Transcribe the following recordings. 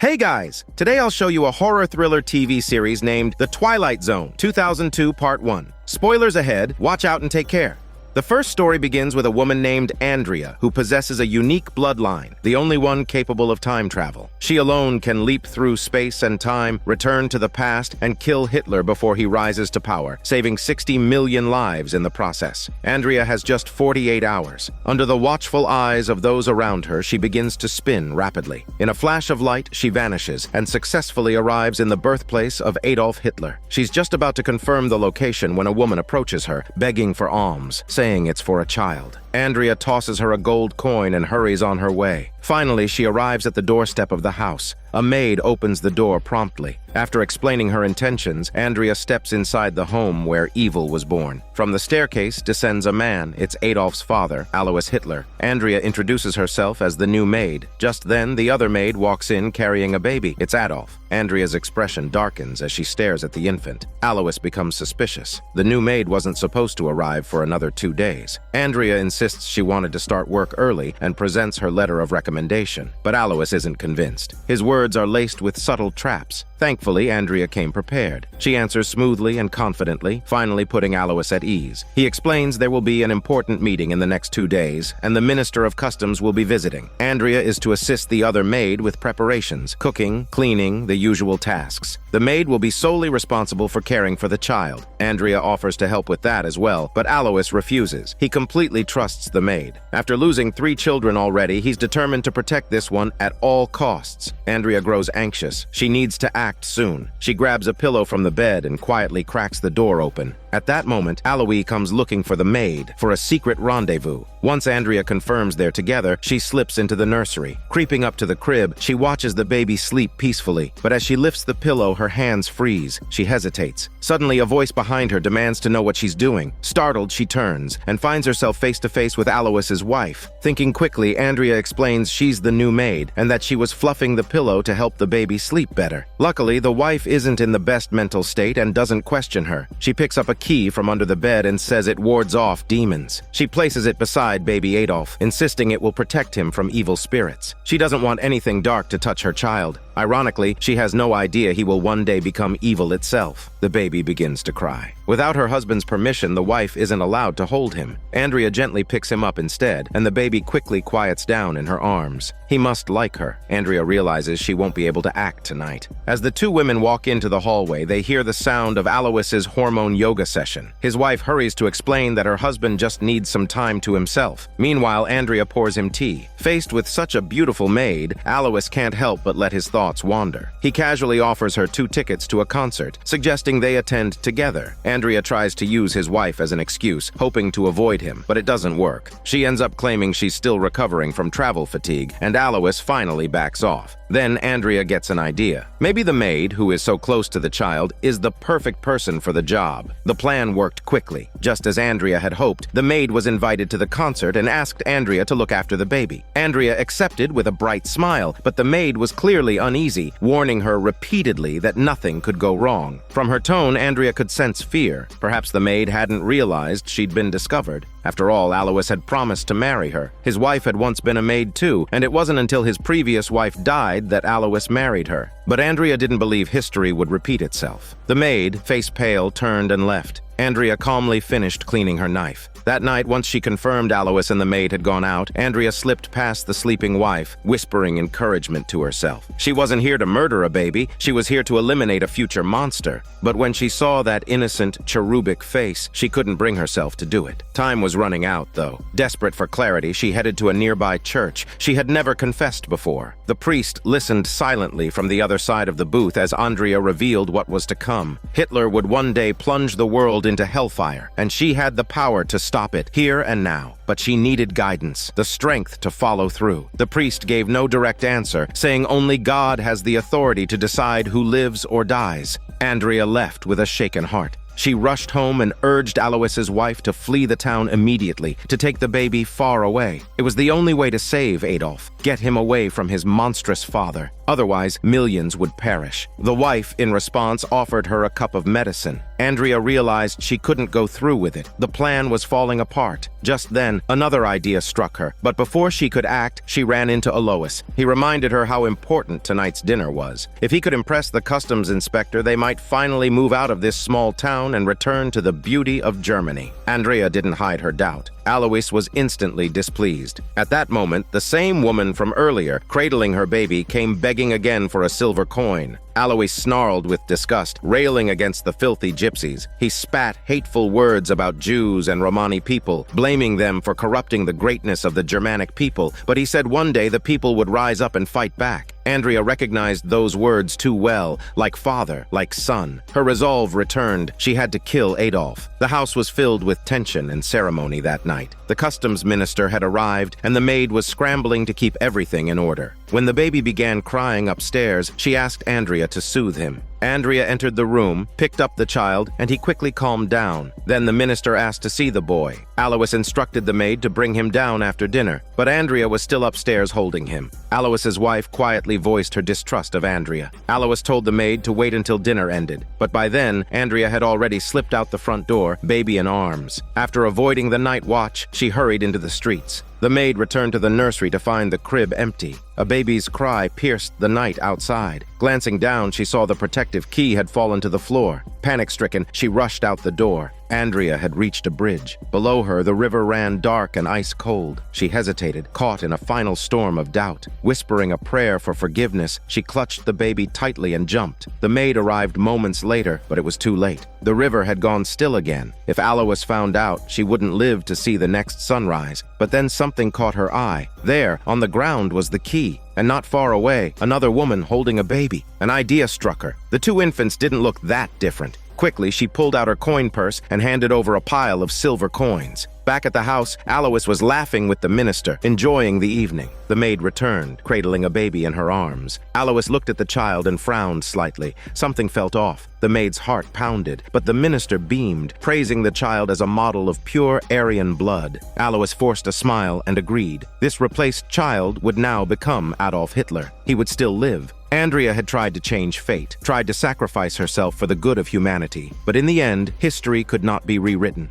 Hey guys! Today I'll show you a horror thriller TV series named The Twilight Zone 2002 Part 1. Spoilers ahead, watch out and take care. The first story begins with a woman named Andrea, who possesses a unique bloodline, the only one capable of time travel. She alone can leap through space and time, return to the past, and kill Hitler before he rises to power, saving 60 million lives in the process. Andrea has just 48 hours. Under the watchful eyes of those around her, she begins to spin rapidly. In a flash of light, she vanishes and successfully arrives in the birthplace of Adolf Hitler. She's just about to confirm the location when a woman approaches her, begging for alms, saying it's for a child. Andrea tosses her a gold coin and hurries on her way. Finally, she arrives at the doorstep of the house. A maid opens the door promptly. After explaining her intentions, Andrea steps inside the home where evil was born. From the staircase descends a man. It's Adolf's father, Alois Hitler. Andrea introduces herself as the new maid. Just then, the other maid walks in carrying a baby. It's Adolf. Andrea's expression darkens as she stares at the infant. Alois becomes suspicious. The new maid wasn't supposed to arrive for another 2 days. Andrea insists she wanted to start work early and presents her letter of recommendation. But Alois isn't convinced. His words are laced with subtle traps. Thankfully, Andrea came prepared. She answers smoothly and confidently, finally putting Alois at ease. He explains there will be an important meeting in the next 2 days, and the Minister of Customs will be visiting. Andrea is to assist the other maid with preparations, cooking, cleaning, the usual tasks. The maid will be solely responsible for caring for the child. Andrea offers to help with that as well, but Alois refuses. He completely trusts the maid. After losing 3 children already, he's determined to protect this one at all costs. Andrea grows anxious. She needs to act soon. She grabs a pillow from the bed and quietly cracks the door open. At that moment, Alois comes looking for the maid for a secret rendezvous. Once Andrea confirms they're together, she slips into the nursery. Creeping up to the crib, she watches the baby sleep peacefully, but as she lifts the pillow, her hands freeze. She hesitates. Suddenly, a voice behind her demands to know what she's doing. Startled, she turns and finds herself face to face with Alois's wife. Thinking quickly, Andrea explains she's the new maid and that she was fluffing the pillow to help the baby sleep better. Luckily, the wife isn't in the best mental state and doesn't question her. She picks up a key from under the bed and says it wards off demons. She places it beside baby Adolf, insisting it will protect him from evil spirits. She doesn't want anything dark to touch her child. Ironically, she has no idea he will one day become evil itself. The baby begins to cry. Without her husband's permission, the wife isn't allowed to hold him. Andrea gently picks him up instead, and the baby quickly quiets down in her arms. He must like her. Andrea realizes she won't be able to act tonight. As the 2 women walk into the hallway, they hear the sound of Alois's hormone yoga session. His wife hurries to explain that her husband just needs some time to himself. Meanwhile, Andrea pours him tea. Faced with such a beautiful maid, Alois can't help but let his thoughts wander. He casually offers her 2 tickets to a concert, suggesting they attend together. Andrea tries to use his wife as an excuse, hoping to avoid him, but it doesn't work. She ends up claiming she's still recovering from travel fatigue, and Alois finally backs off. Then Andrea gets an idea. Maybe the maid, who is so close to the child, is the perfect person for the job. The plan worked quickly. Just as Andrea had hoped, the maid was invited to the concert and asked Andrea to look after the baby. Andrea accepted with a bright smile, but the maid was clearly uneasy, warning her repeatedly that nothing could go wrong. From her tone, Andrea could sense fear. Perhaps the maid hadn't realized she'd been discovered. After all, Alois had promised to marry her. His wife had once been a maid too, and it wasn't until his previous wife died that Alois married her. But Andrea didn't believe history would repeat itself. The maid, face pale, turned and left. Andrea calmly finished cleaning her knife. That night, once she confirmed Alois and the maid had gone out, Andrea slipped past the sleeping wife, whispering encouragement to herself. She wasn't here to murder a baby, she was here to eliminate a future monster. But when she saw that innocent, cherubic face, she couldn't bring herself to do it. Time was running out, though. Desperate for clarity, she headed to a nearby church. She had never confessed before. The priest listened silently from the other side of the booth as Andrea revealed what was to come. Hitler would one day plunge the world into hellfire, and she had the power to stop it, here and now. But she needed guidance, the strength to follow through. The priest gave no direct answer, saying only God has the authority to decide who lives or dies. Andrea left with a shaken heart. She rushed home and urged Alois's wife to flee the town immediately, to take the baby far away. It was the only way to save Adolf, get him away from his monstrous father. Otherwise, millions would perish. The wife, in response, offered her a cup of medicine. Andrea realized she couldn't go through with it. The plan was falling apart. Just then, another idea struck her, but before she could act, she ran into Alois. He reminded her how important tonight's dinner was. If he could impress the customs inspector, they might finally move out of this small town and return to the beauty of Germany. Andrea didn't hide her doubt. Alois was instantly displeased. At that moment, the same woman from earlier, cradling her baby, came begging again for a silver coin. Alois snarled with disgust, railing against the filthy gypsies. He spat hateful words about Jews and Romani people, blaming them for corrupting the greatness of the Germanic people, but he said one day the people would rise up and fight back. Andrea recognized those words too well, like father, like son. Her resolve returned. She had to kill Adolf. The house was filled with tension and ceremony that night. The customs minister had arrived, and the maid was scrambling to keep everything in order. When the baby began crying upstairs, she asked Andrea to soothe him. Andrea entered the room, picked up the child, and he quickly calmed down. Then the minister asked to see the boy. Alois instructed the maid to bring him down after dinner, but Andrea was still upstairs holding him. Alois's wife quietly voiced her distrust of Andrea. Alois told the maid to wait until dinner ended, but by then, Andrea had already slipped out the front door, baby in arms. After avoiding the night watch, she hurried into the streets. The maid returned to the nursery to find the crib empty. A baby's cry pierced the night outside. Glancing down, she saw the protective key had fallen to the floor. Panic-stricken, she rushed out the door. Andrea had reached a bridge. Below her, the river ran dark and ice-cold. She hesitated, caught in a final storm of doubt. Whispering a prayer for forgiveness, she clutched the baby tightly and jumped. The maid arrived moments later, but it was too late. The river had gone still again. If Alois found out, she wouldn't live to see the next sunrise. But then something caught her eye. There, on the ground, was the key. And not far away, another woman holding a baby. An idea struck her. The two infants didn't look that different. Quickly, she pulled out her coin purse and handed over a pile of silver coins. Back at the house, Alois was laughing with the minister, enjoying the evening. The maid returned, cradling a baby in her arms. Alois looked at the child and frowned slightly. Something felt off. The maid's heart pounded, but the minister beamed, praising the child as a model of pure Aryan blood. Alois forced a smile and agreed. This replaced child would now become Adolf Hitler. He would still live. Andrea had tried to change fate, tried to sacrifice herself for the good of humanity. But in the end, history could not be rewritten.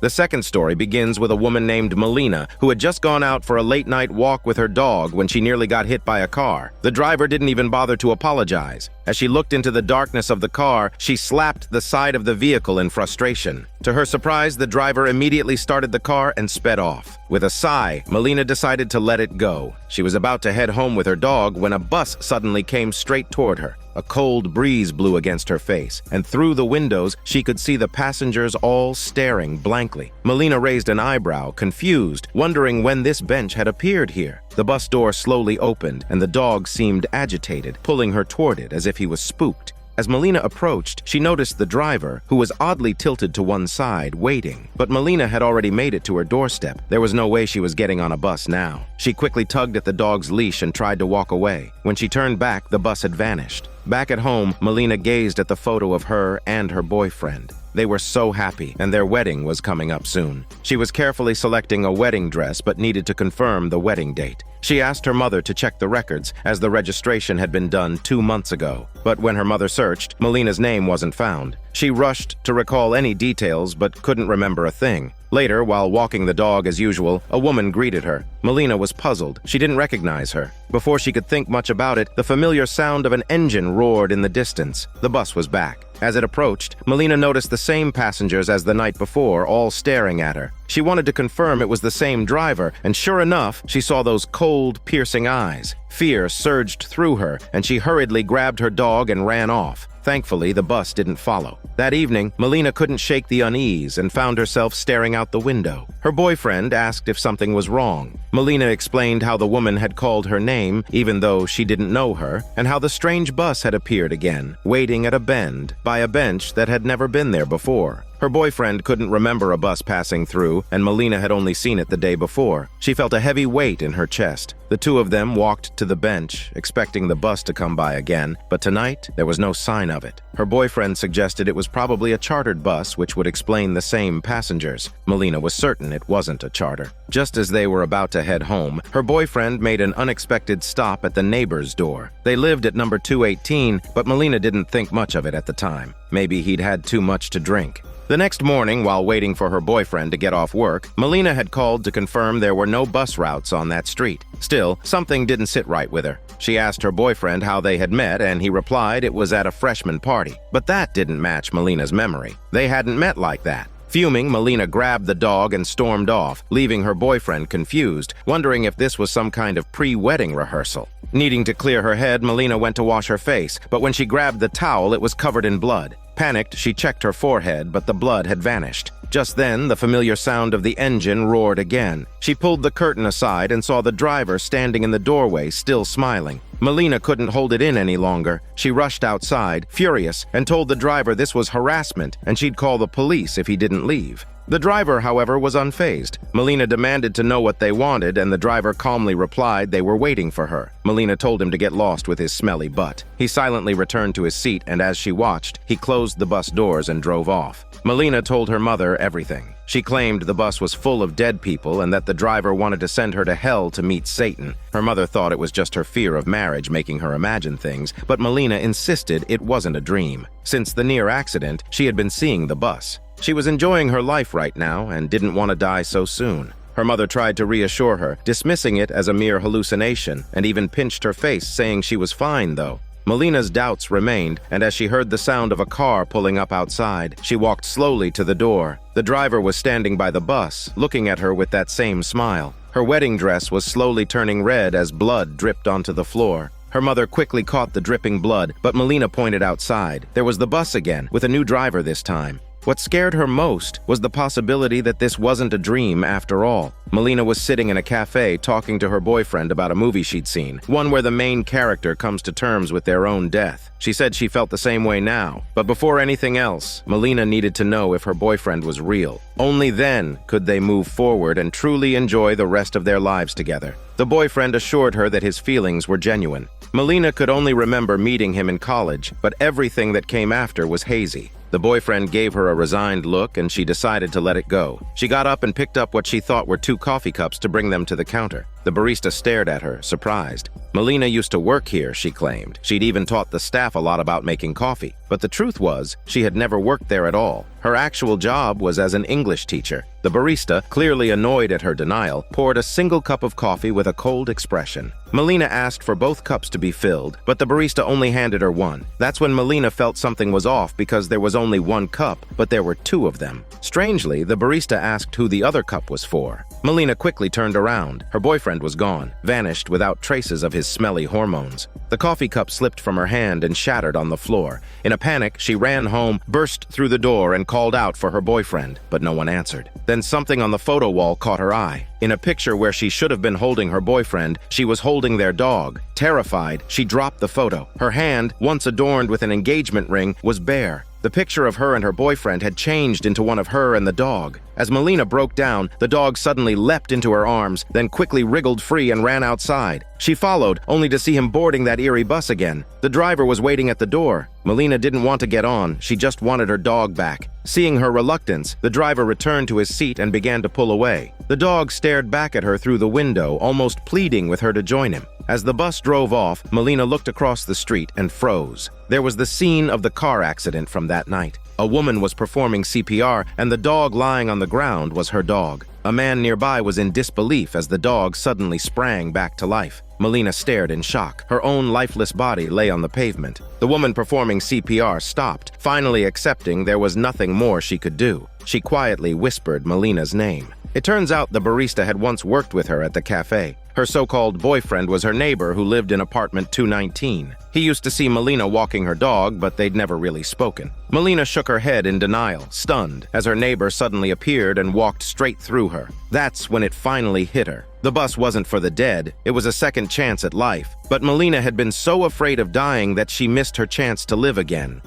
The second story begins with a woman named Melina, who had just gone out for a late-night walk with her dog when she nearly got hit by a car. The driver didn't even bother to apologize. As she looked into the darkness of the car, she slapped the side of the vehicle in frustration. To her surprise, the driver immediately started the car and sped off. With a sigh, Melina decided to let it go. She was about to head home with her dog when a bus suddenly came straight toward her. A cold breeze blew against her face, and through the windows, she could see the passengers all staring blankly. Melina raised an eyebrow, confused, wondering when this bench had appeared here. The bus door slowly opened, and the dog seemed agitated, pulling her toward it as if he was spooked. As Melina approached, she noticed the driver, who was oddly tilted to one side, waiting. But Melina had already made it to her doorstep. There was no way she was getting on a bus now. She quickly tugged at the dog's leash and tried to walk away. When she turned back, the bus had vanished. Back at home, Melina gazed at the photo of her and her boyfriend. They were so happy, and their wedding was coming up soon. She was carefully selecting a wedding dress but needed to confirm the wedding date. She asked her mother to check the records, as the registration had been done 2 months ago. But when her mother searched, Melina's name wasn't found. She rushed to recall any details but couldn't remember a thing. Later, while walking the dog as usual, a woman greeted her. Melina was puzzled. She didn't recognize her. Before she could think much about it, the familiar sound of an engine roared in the distance. The bus was back. As it approached, Melina noticed the same passengers as the night before, all staring at her. She wanted to confirm it was the same driver, and sure enough, she saw those cold, piercing eyes. Fear surged through her, and she hurriedly grabbed her dog and ran off. Thankfully, the bus didn't follow. That evening, Melina couldn't shake the unease and found herself staring out the window. Her boyfriend asked if something was wrong. Melina explained how the woman had called her name, even though she didn't know her, and how the strange bus had appeared again, waiting at a bend, by a bench that had never been there before. Her boyfriend couldn't remember a bus passing through, and Melina had only seen it the day before. She felt a heavy weight in her chest. The two of them walked to the bench, expecting the bus to come by again, but tonight there was no sign of it. Her boyfriend suggested it was probably a chartered bus, which would explain the same passengers. Melina was certain it wasn't a charter. Just as they were about to head home, her boyfriend made an unexpected stop at the neighbor's door. They lived at number 218, but Melina didn't think much of it at the time. Maybe he'd had too much to drink. The next morning, while waiting for her boyfriend to get off work, Melina had called to confirm there were no bus routes on that street. Still, something didn't sit right with her. She asked her boyfriend how they had met, and he replied it was at a freshman party. But that didn't match Melina's memory. They hadn't met like that. Fuming, Melina grabbed the dog and stormed off, leaving her boyfriend confused, wondering if this was some kind of pre-wedding rehearsal. Needing to clear her head, Melina went to wash her face, but when she grabbed the towel, it was covered in blood. Panicked, she checked her forehead, but the blood had vanished. Just then, the familiar sound of the engine roared again. She pulled the curtain aside and saw the driver standing in the doorway, still smiling. Melina couldn't hold it in any longer. She rushed outside, furious, and told the driver this was harassment and she'd call the police if he didn't leave. The driver, however, was unfazed. Melina demanded to know what they wanted, and the driver calmly replied they were waiting for her. Melina told him to get lost with his smelly butt. He silently returned to his seat, and as she watched, he closed the bus doors and drove off. Melina told her mother everything. She claimed the bus was full of dead people and that the driver wanted to send her to hell to meet Satan. Her mother thought it was just her fear of marriage making her imagine things, but Melina insisted it wasn't a dream. Since the near accident, she had been seeing the bus. She was enjoying her life right now and didn't want to die so soon. Her mother tried to reassure her, dismissing it as a mere hallucination, and even pinched her face, saying she was fine, though. Melina's doubts remained, and as she heard the sound of a car pulling up outside, she walked slowly to the door. The driver was standing by the bus, looking at her with that same smile. Her wedding dress was slowly turning red as blood dripped onto the floor. Her mother quickly caught the dripping blood, but Melina pointed outside. There was the bus again, with a new driver this time. What scared her most was the possibility that this wasn't a dream after all. Melina was sitting in a cafe talking to her boyfriend about a movie she'd seen, one where the main character comes to terms with their own death. She said she felt the same way now, but before anything else, Melina needed to know if her boyfriend was real. Only then could they move forward and truly enjoy the rest of their lives together. The boyfriend assured her that his feelings were genuine. Melina could only remember meeting him in college, but everything that came after was hazy. The boyfriend gave her a resigned look and she decided to let it go. She got up and picked up what she thought were 2 coffee cups to bring them to the counter. The barista stared at her, surprised. Melina used to work here, she claimed. She'd even taught the staff a lot about making coffee. But the truth was, she had never worked there at all. Her actual job was as an English teacher. The barista, clearly annoyed at her denial, poured a single cup of coffee with a cold expression. Melina asked for both cups to be filled, but the barista only handed her one. That's when Melina felt something was off because there was only 1 cup, but there were 2 of them. Strangely, the barista asked who the other cup was for. Melina quickly turned around. Her boyfriend was gone, vanished without traces of his smelly hormones. The coffee cup slipped from her hand and shattered on the floor. In a panic, she ran home, burst through the door, and called out for her boyfriend, but no one answered. Then something on the photo wall caught her eye. In a picture where she should have been holding her boyfriend, she was holding their dog. Terrified, she dropped the photo. Her hand, once adorned with an engagement ring, was bare. The picture of her and her boyfriend had changed into one of her and the dog. As Melina broke down, the dog suddenly leapt into her arms, then quickly wriggled free and ran outside. She followed, only to see him boarding that eerie bus again. The driver was waiting at the door. Melina didn't want to get on, she just wanted her dog back. Seeing her reluctance, the driver returned to his seat and began to pull away. The dog stared back at her through the window, almost pleading with her to join him. As the bus drove off, Melina looked across the street and froze. There was the scene of the car accident from that night. A woman was performing CPR, and the dog lying on the ground was her dog. A man nearby was in disbelief as the dog suddenly sprang back to life. Melina stared in shock. Her own lifeless body lay on the pavement. The woman performing CPR stopped, finally accepting there was nothing more she could do. She quietly whispered Melina's name. It turns out the barista had once worked with her at the cafe. Her so-called boyfriend was her neighbor who lived in apartment 219. He used to see Melina walking her dog, but they'd never really spoken. Melina shook her head in denial, stunned, as her neighbor suddenly appeared and walked straight through her. That's when it finally hit her. The bus wasn't for the dead, it was a second chance at life. But Melina had been so afraid of dying that she missed her chance to live again.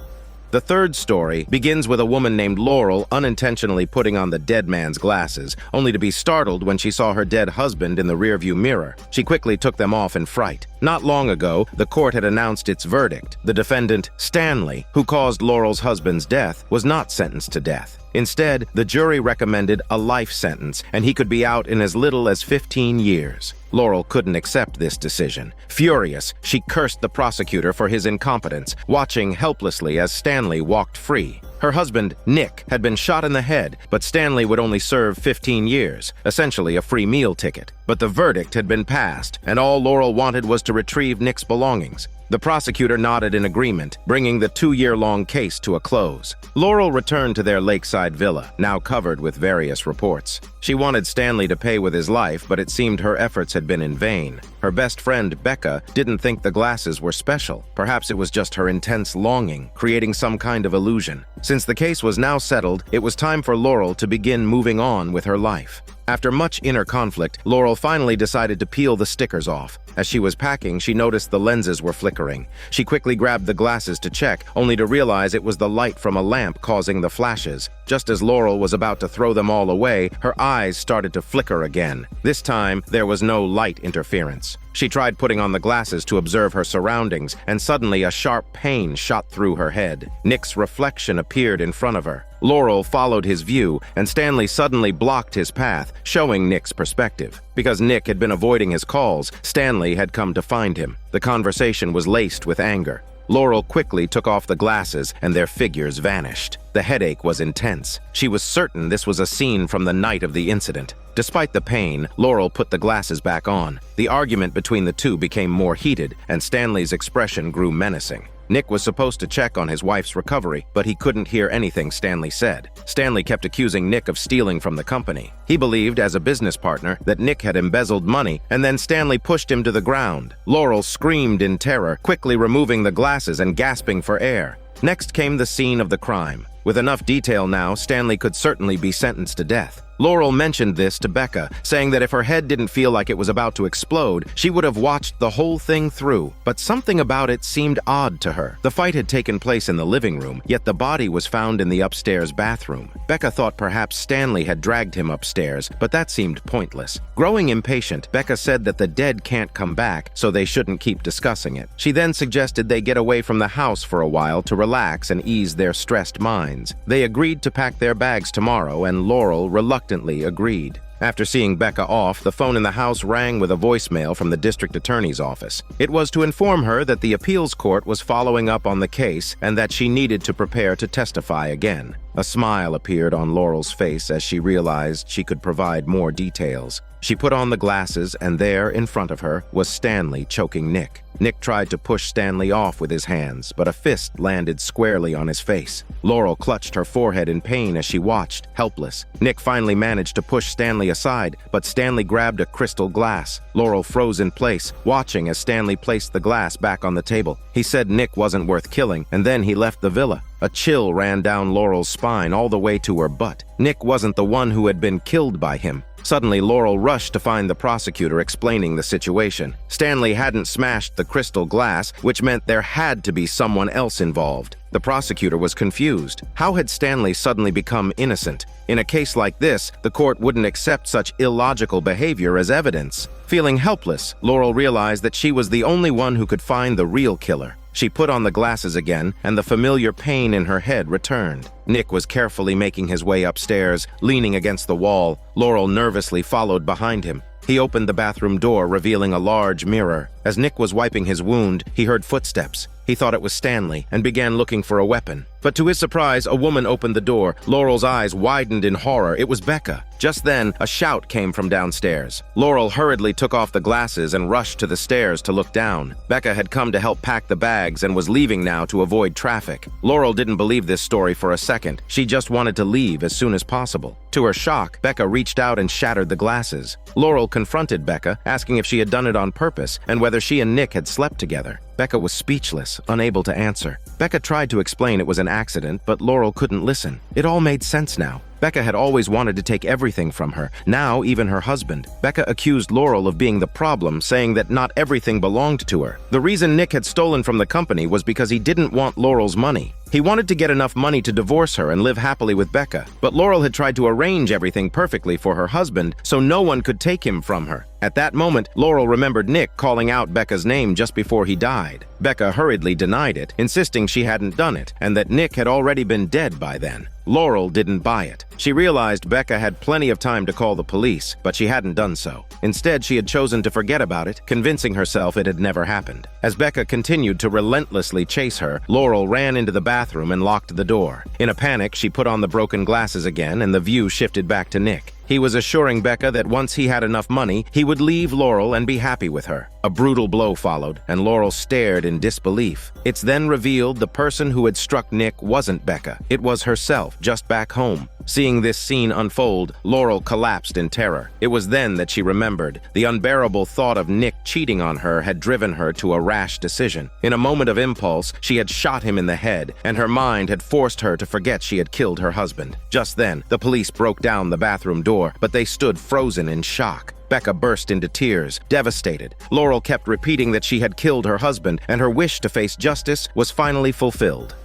The third story begins with a woman named Laurel unintentionally putting on the dead man's glasses, only to be startled when she saw her dead husband in the rearview mirror. She quickly took them off in fright. Not long ago, the court had announced its verdict. The defendant, Stanley, who caused Laurel's husband's death, was not sentenced to death. Instead, the jury recommended a life sentence, and he could be out in as little as 15 years. Laurel couldn't accept this decision. Furious, she cursed the prosecutor for his incompetence, watching helplessly as Stanley walked free. Her husband, Nick, had been shot in the head, but Stanley would only serve 15 years, essentially a free meal ticket. But the verdict had been passed, and all Laurel wanted was to retrieve Nick's belongings. The prosecutor nodded in agreement, bringing the 2-year-long case to a close. Laurel returned to their lakeside villa, now covered with various reports. She wanted Stanley to pay with his life, but it seemed her efforts had been in vain. Her best friend, Becca, didn't think the glasses were special. Perhaps it was just her intense longing, creating some kind of illusion. Since the case was now settled, it was time for Laurel to begin moving on with her life. After much inner conflict, Laurel finally decided to peel the stickers off. As she was packing, she noticed the lenses were flickering. She quickly grabbed the glasses to check, only to realize it was the light from a lamp causing the flashes. Just as Laurel was about to throw them all away, her eyes started to flicker again. This time, there was no light interference. She tried putting on the glasses to observe her surroundings, and suddenly a sharp pain shot through her head. Nick's reflection appeared in front of her. Laurel followed his view, and Stanley suddenly blocked his path, showing Nick's perspective. Because Nick had been avoiding his calls, Stanley had come to find him. The conversation was laced with anger. Laurel quickly took off the glasses, and their figures vanished. The headache was intense. She was certain this was a scene from the night of the incident. Despite the pain, Laurel put the glasses back on. The argument between the two became more heated, and Stanley's expression grew menacing. Nick was supposed to check on his wife's recovery, but he couldn't hear anything Stanley said. Stanley kept accusing Nick of stealing from the company. He believed, as a business partner, that Nick had embezzled money, and then Stanley pushed him to the ground. Laurel screamed in terror, quickly removing the glasses and gasping for air. Next came the scene of the crime. With enough detail now, Stanley could certainly be sentenced to death. Laurel mentioned this to Becca, saying that if her head didn't feel like it was about to explode, she would have watched the whole thing through. But something about it seemed odd to her. The fight had taken place in the living room, yet the body was found in the upstairs bathroom. Becca thought perhaps Stanley had dragged him upstairs, but that seemed pointless. Growing impatient, Becca said that the dead can't come back, so they shouldn't keep discussing it. She then suggested they get away from the house for a while to relax and ease their stressed minds. They agreed to pack their bags tomorrow, and Laurel reluctantly agreed. After seeing Becca off, the phone in the house rang with a voicemail from the district attorney's office. It was to inform her that the appeals court was following up on the case and that she needed to prepare to testify again. A smile appeared on Laurel's face as she realized she could provide more details. She put on the glasses, and there, in front of her, was Stanley choking Nick. Nick tried to push Stanley off with his hands, but a fist landed squarely on his face. Laurel clutched her forehead in pain as she watched, helpless. Nick finally managed to push Stanley aside, but Stanley grabbed a crystal glass. Laurel froze in place, watching as Stanley placed the glass back on the table. He said Nick wasn't worth killing, and then he left the villa. A chill ran down Laurel's spine all the way to her butt. Nick wasn't the one who had been killed by him. Suddenly, Laurel rushed to find the prosecutor explaining the situation. Stanley hadn't smashed the crystal glass, which meant there had to be someone else involved. The prosecutor was confused. How had Stanley suddenly become innocent? In a case like this, the court wouldn't accept such illogical behavior as evidence. Feeling helpless, Laurel realized that she was the only one who could find the real killer. She put on the glasses again, and the familiar pain in her head returned. Nick was carefully making his way upstairs, leaning against the wall. Laurel nervously followed behind him. He opened the bathroom door, revealing a large mirror. As Nick was wiping his wound, he heard footsteps. He thought it was Stanley and began looking for a weapon. But to his surprise, a woman opened the door. Laurel's eyes widened in horror. It was Becca. Just then, a shout came from downstairs. Laurel hurriedly took off the glasses and rushed to the stairs to look down. Becca had come to help pack the bags and was leaving now to avoid traffic. Laurel didn't believe this story for a second. She just wanted to leave as soon as possible. To her shock, Becca reached out and shattered the glasses. Laurel confronted Becca, asking if she had done it on purpose and whether she and Nick had slept together. Becca was speechless, unable to answer. Becca tried to explain it was an accident, but Laurel couldn't listen. It all made sense now. Becca had always wanted to take everything from her, now even her husband. Becca accused Laurel of being the problem, saying that not everything belonged to her. The reason Nick had stolen from the company was because he didn't want Laurel's money. He wanted to get enough money to divorce her and live happily with Becca, but Laurel had tried to arrange everything perfectly for her husband so no one could take him from her. At that moment, Laurel remembered Nick calling out Becca's name just before he died. Becca hurriedly denied it, insisting she hadn't done it, and that Nick had already been dead by then. Laurel didn't buy it. She realized Becca had plenty of time to call the police, but she hadn't done so. Instead, she had chosen to forget about it, convincing herself it had never happened. As Becca continued to relentlessly chase her, Laurel ran into the bathroom and locked the door. In a panic, she put on the broken glasses again, and the view shifted back to Nick. He was assuring Becca that once he had enough money, he would leave Laurel and be happy with her. A brutal blow followed, and Laurel stared in disbelief. It's then revealed the person who had struck Nick wasn't Becca. It was herself, just back home. Seeing this scene unfold, Laurel collapsed in terror. It was then that she remembered. The unbearable thought of Nick cheating on her had driven her to a rash decision. In a moment of impulse, she had shot him in the head, and her mind had forced her to forget she had killed her husband. Just then, the police broke down the bathroom door, but they stood frozen in shock. Becca burst into tears, devastated. Laurel kept repeating that she had killed her husband, and her wish to face justice was finally fulfilled.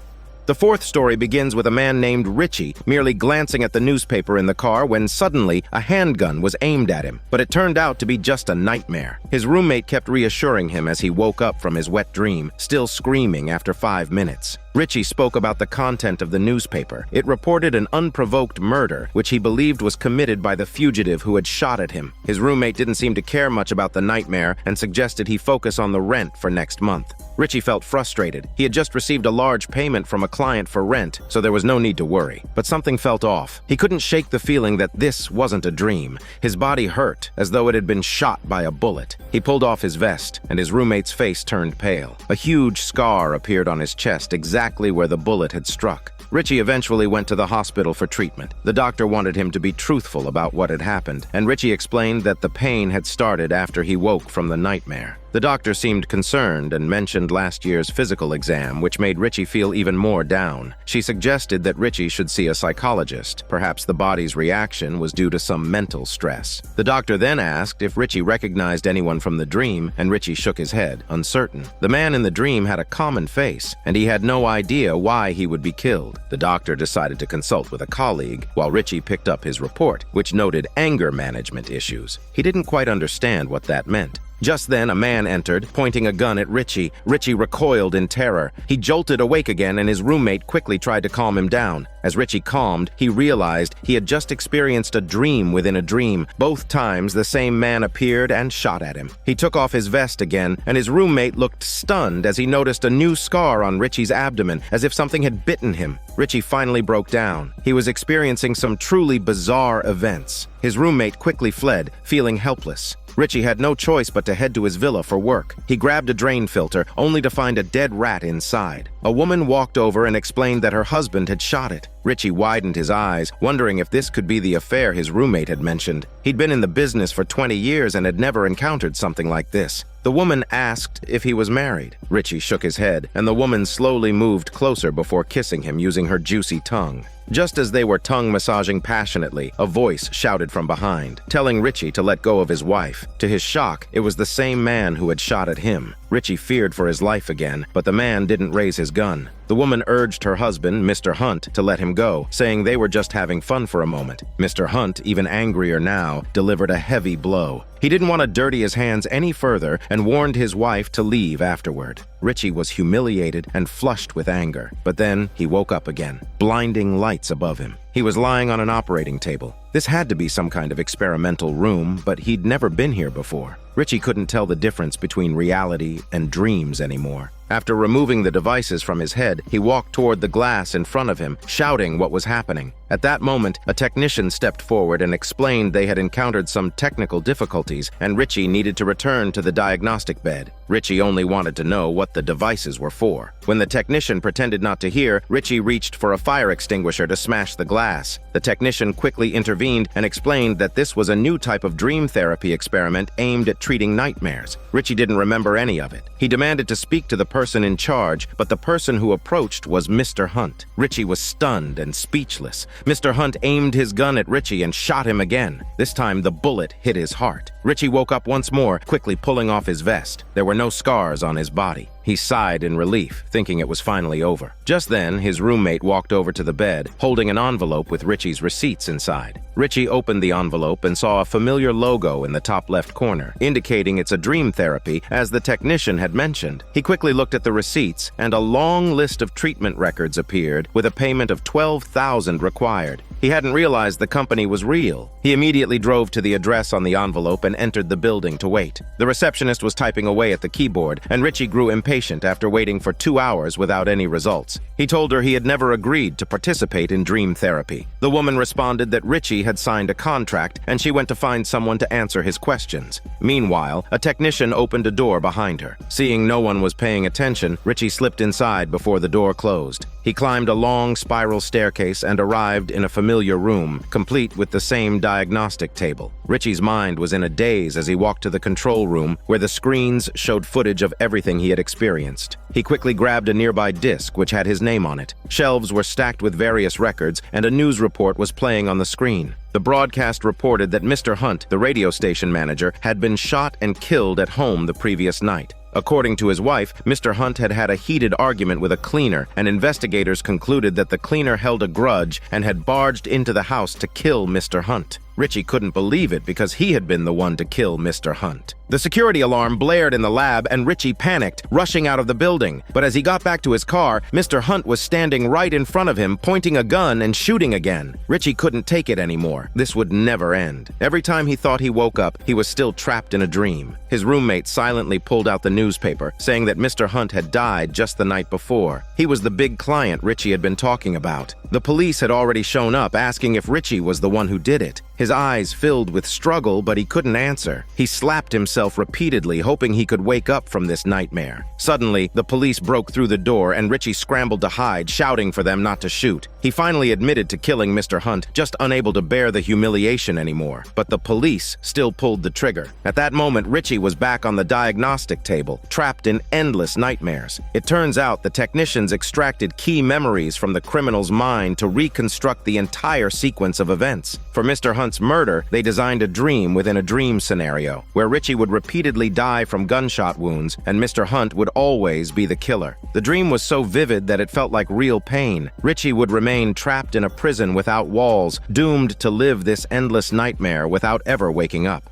The fourth story begins with a man named Richie merely glancing at the newspaper in the car when suddenly a handgun was aimed at him, but it turned out to be just a nightmare. His roommate kept reassuring him as he woke up from his wet dream, still screaming after 5 minutes. Richie spoke about the content of the newspaper. It reported an unprovoked murder, which he believed was committed by the fugitive who had shot at him. His roommate didn't seem to care much about the nightmare and suggested he focus on the rent for next month. Richie felt frustrated. He had just received a large payment from a client for rent, so there was no need to worry. But something felt off. He couldn't shake the feeling that this wasn't a dream. His body hurt, as though it had been shot by a bullet. He pulled off his vest, and his roommate's face turned pale. A huge scar appeared on his chest, exactly where the bullet had struck. Richie eventually went to the hospital for treatment. The doctor wanted him to be truthful about what had happened, and Richie explained that the pain had started after he woke from the nightmare. The doctor seemed concerned and mentioned last year's physical exam, which made Richie feel even more down. She suggested that Richie should see a psychologist. Perhaps the body's reaction was due to some mental stress. The doctor then asked if Richie recognized anyone from the dream, and Richie shook his head, uncertain. The man in the dream had a common face, and he had no idea why he would be killed. The doctor decided to consult with a colleague, while Richie picked up his report, which noted anger management issues. He didn't quite understand what that meant. Just then, a man entered, pointing a gun at Richie. Richie recoiled in terror. He jolted awake again, and his roommate quickly tried to calm him down. As Richie calmed, he realized he had just experienced a dream within a dream. Both times, the same man appeared and shot at him. He took off his vest again, and his roommate looked stunned as he noticed a new scar on Richie's abdomen, as if something had bitten him. Richie finally broke down. He was experiencing some truly bizarre events. His roommate quickly fled, feeling helpless. Richie had no choice but to head to his villa for work. He grabbed a drain filter, only to find a dead rat inside. A woman walked over and explained that her husband had shot it. Richie widened his eyes, wondering if this could be the affair his roommate had mentioned. He'd been in the business for 20 years and had never encountered something like this. The woman asked if he was married. Richie shook his head, and the woman slowly moved closer before kissing him using her juicy tongue. Just as they were tongue massaging passionately, a voice shouted from behind, telling Richie to let go of his wife. To his shock, it was the same man who had shot at him. Richie feared for his life again, but the man didn't raise his gun. The woman urged her husband, Mr. Hunt, to let him go, saying they were just having fun for a moment. Mr. Hunt, even angrier now, delivered a heavy blow. He didn't want to dirty his hands any further and warned his wife to leave afterward. Richie was humiliated and flushed with anger, but then he woke up again, blinding lights above him. He was lying on an operating table. This had to be some kind of experimental room, but he'd never been here before. Richie couldn't tell the difference between reality and dreams anymore. After removing the devices from his head, he walked toward the glass in front of him, shouting what was happening. At that moment, a technician stepped forward and explained they had encountered some technical difficulties, and Richie needed to return to the diagnostic bed. Richie only wanted to know what the devices were for. When the technician pretended not to hear, Richie reached for a fire extinguisher to smash the glass glass. The technician quickly intervened and explained that this was a new type of dream therapy experiment aimed at treating nightmares. Richie didn't remember any of it. He demanded to speak to the person in charge, but the person who approached was Mr. Hunt. Richie was stunned and speechless. Mr. Hunt aimed his gun at Richie and shot him again. This time, the bullet hit his heart. Richie woke up once more, quickly pulling off his vest. There were no scars on his body. He sighed in relief, thinking it was finally over. Just then, his roommate walked over to the bed, holding an envelope with Richie's receipts inside. Richie opened the envelope and saw a familiar logo in the top left corner, indicating it's a dream therapy, as the technician had mentioned. He quickly looked at the receipts, and a long list of treatment records appeared, with a payment of $12,000 required. He hadn't realized the company was real. He immediately drove to the address on the envelope and entered the building to wait. The receptionist was typing away at the keyboard, and Richie grew impatient after waiting for 2 hours without any results. He told her he had never agreed to participate in dream therapy. The woman responded that Richie had signed a contract, and she went to find someone to answer his questions. Meanwhile, a technician opened a door behind her. Seeing no one was paying attention, Richie slipped inside before the door closed. He climbed a long spiral staircase and arrived in a familiar room, complete with the same diagnostic table. Richie's mind was in a daze as he walked to the control room, where the screens showed footage of everything he had experienced. He quickly grabbed a nearby disc which had his name on it. Shelves were stacked with various records, and a news report was playing on the screen. The broadcast reported that Mr. Hunt, the radio station manager, had been shot and killed at home the previous night. According to his wife, Mr. Hunt had had a heated argument with a cleaner, and investigators concluded that the cleaner held a grudge and had barged into the house to kill Mr. Hunt. Richie couldn't believe it because he had been the one to kill Mr. Hunt. The security alarm blared in the lab and Richie panicked, rushing out of the building. But as he got back to his car, Mr. Hunt was standing right in front of him, pointing a gun and shooting again. Richie couldn't take it anymore. This would never end. Every time he thought he woke up, he was still trapped in a dream. His roommate silently pulled out the newspaper, saying that Mr. Hunt had died just the night before. He was the big client Richie had been talking about. The police had already shown up, asking if Richie was the one who did it. His eyes filled with struggle, but he couldn't answer. He slapped himself repeatedly, hoping he could wake up from this nightmare. Suddenly, the police broke through the door and Richie scrambled to hide, shouting for them not to shoot. He finally admitted to killing Mr. Hunt, just unable to bear the humiliation anymore. But the police still pulled the trigger. At that moment, Richie was back on the diagnostic table, trapped in endless nightmares. It turns out the technicians extracted key memories from the criminal's mind to reconstruct the entire sequence of events. For Mr. Hunt's murder, they designed a dream within a dream scenario, where Richie would repeatedly die from gunshot wounds, and Mr. Hunt would always be the killer. The dream was so vivid that it felt like real pain. Richie would remain trapped in a prison without walls, doomed to live this endless nightmare without ever waking up.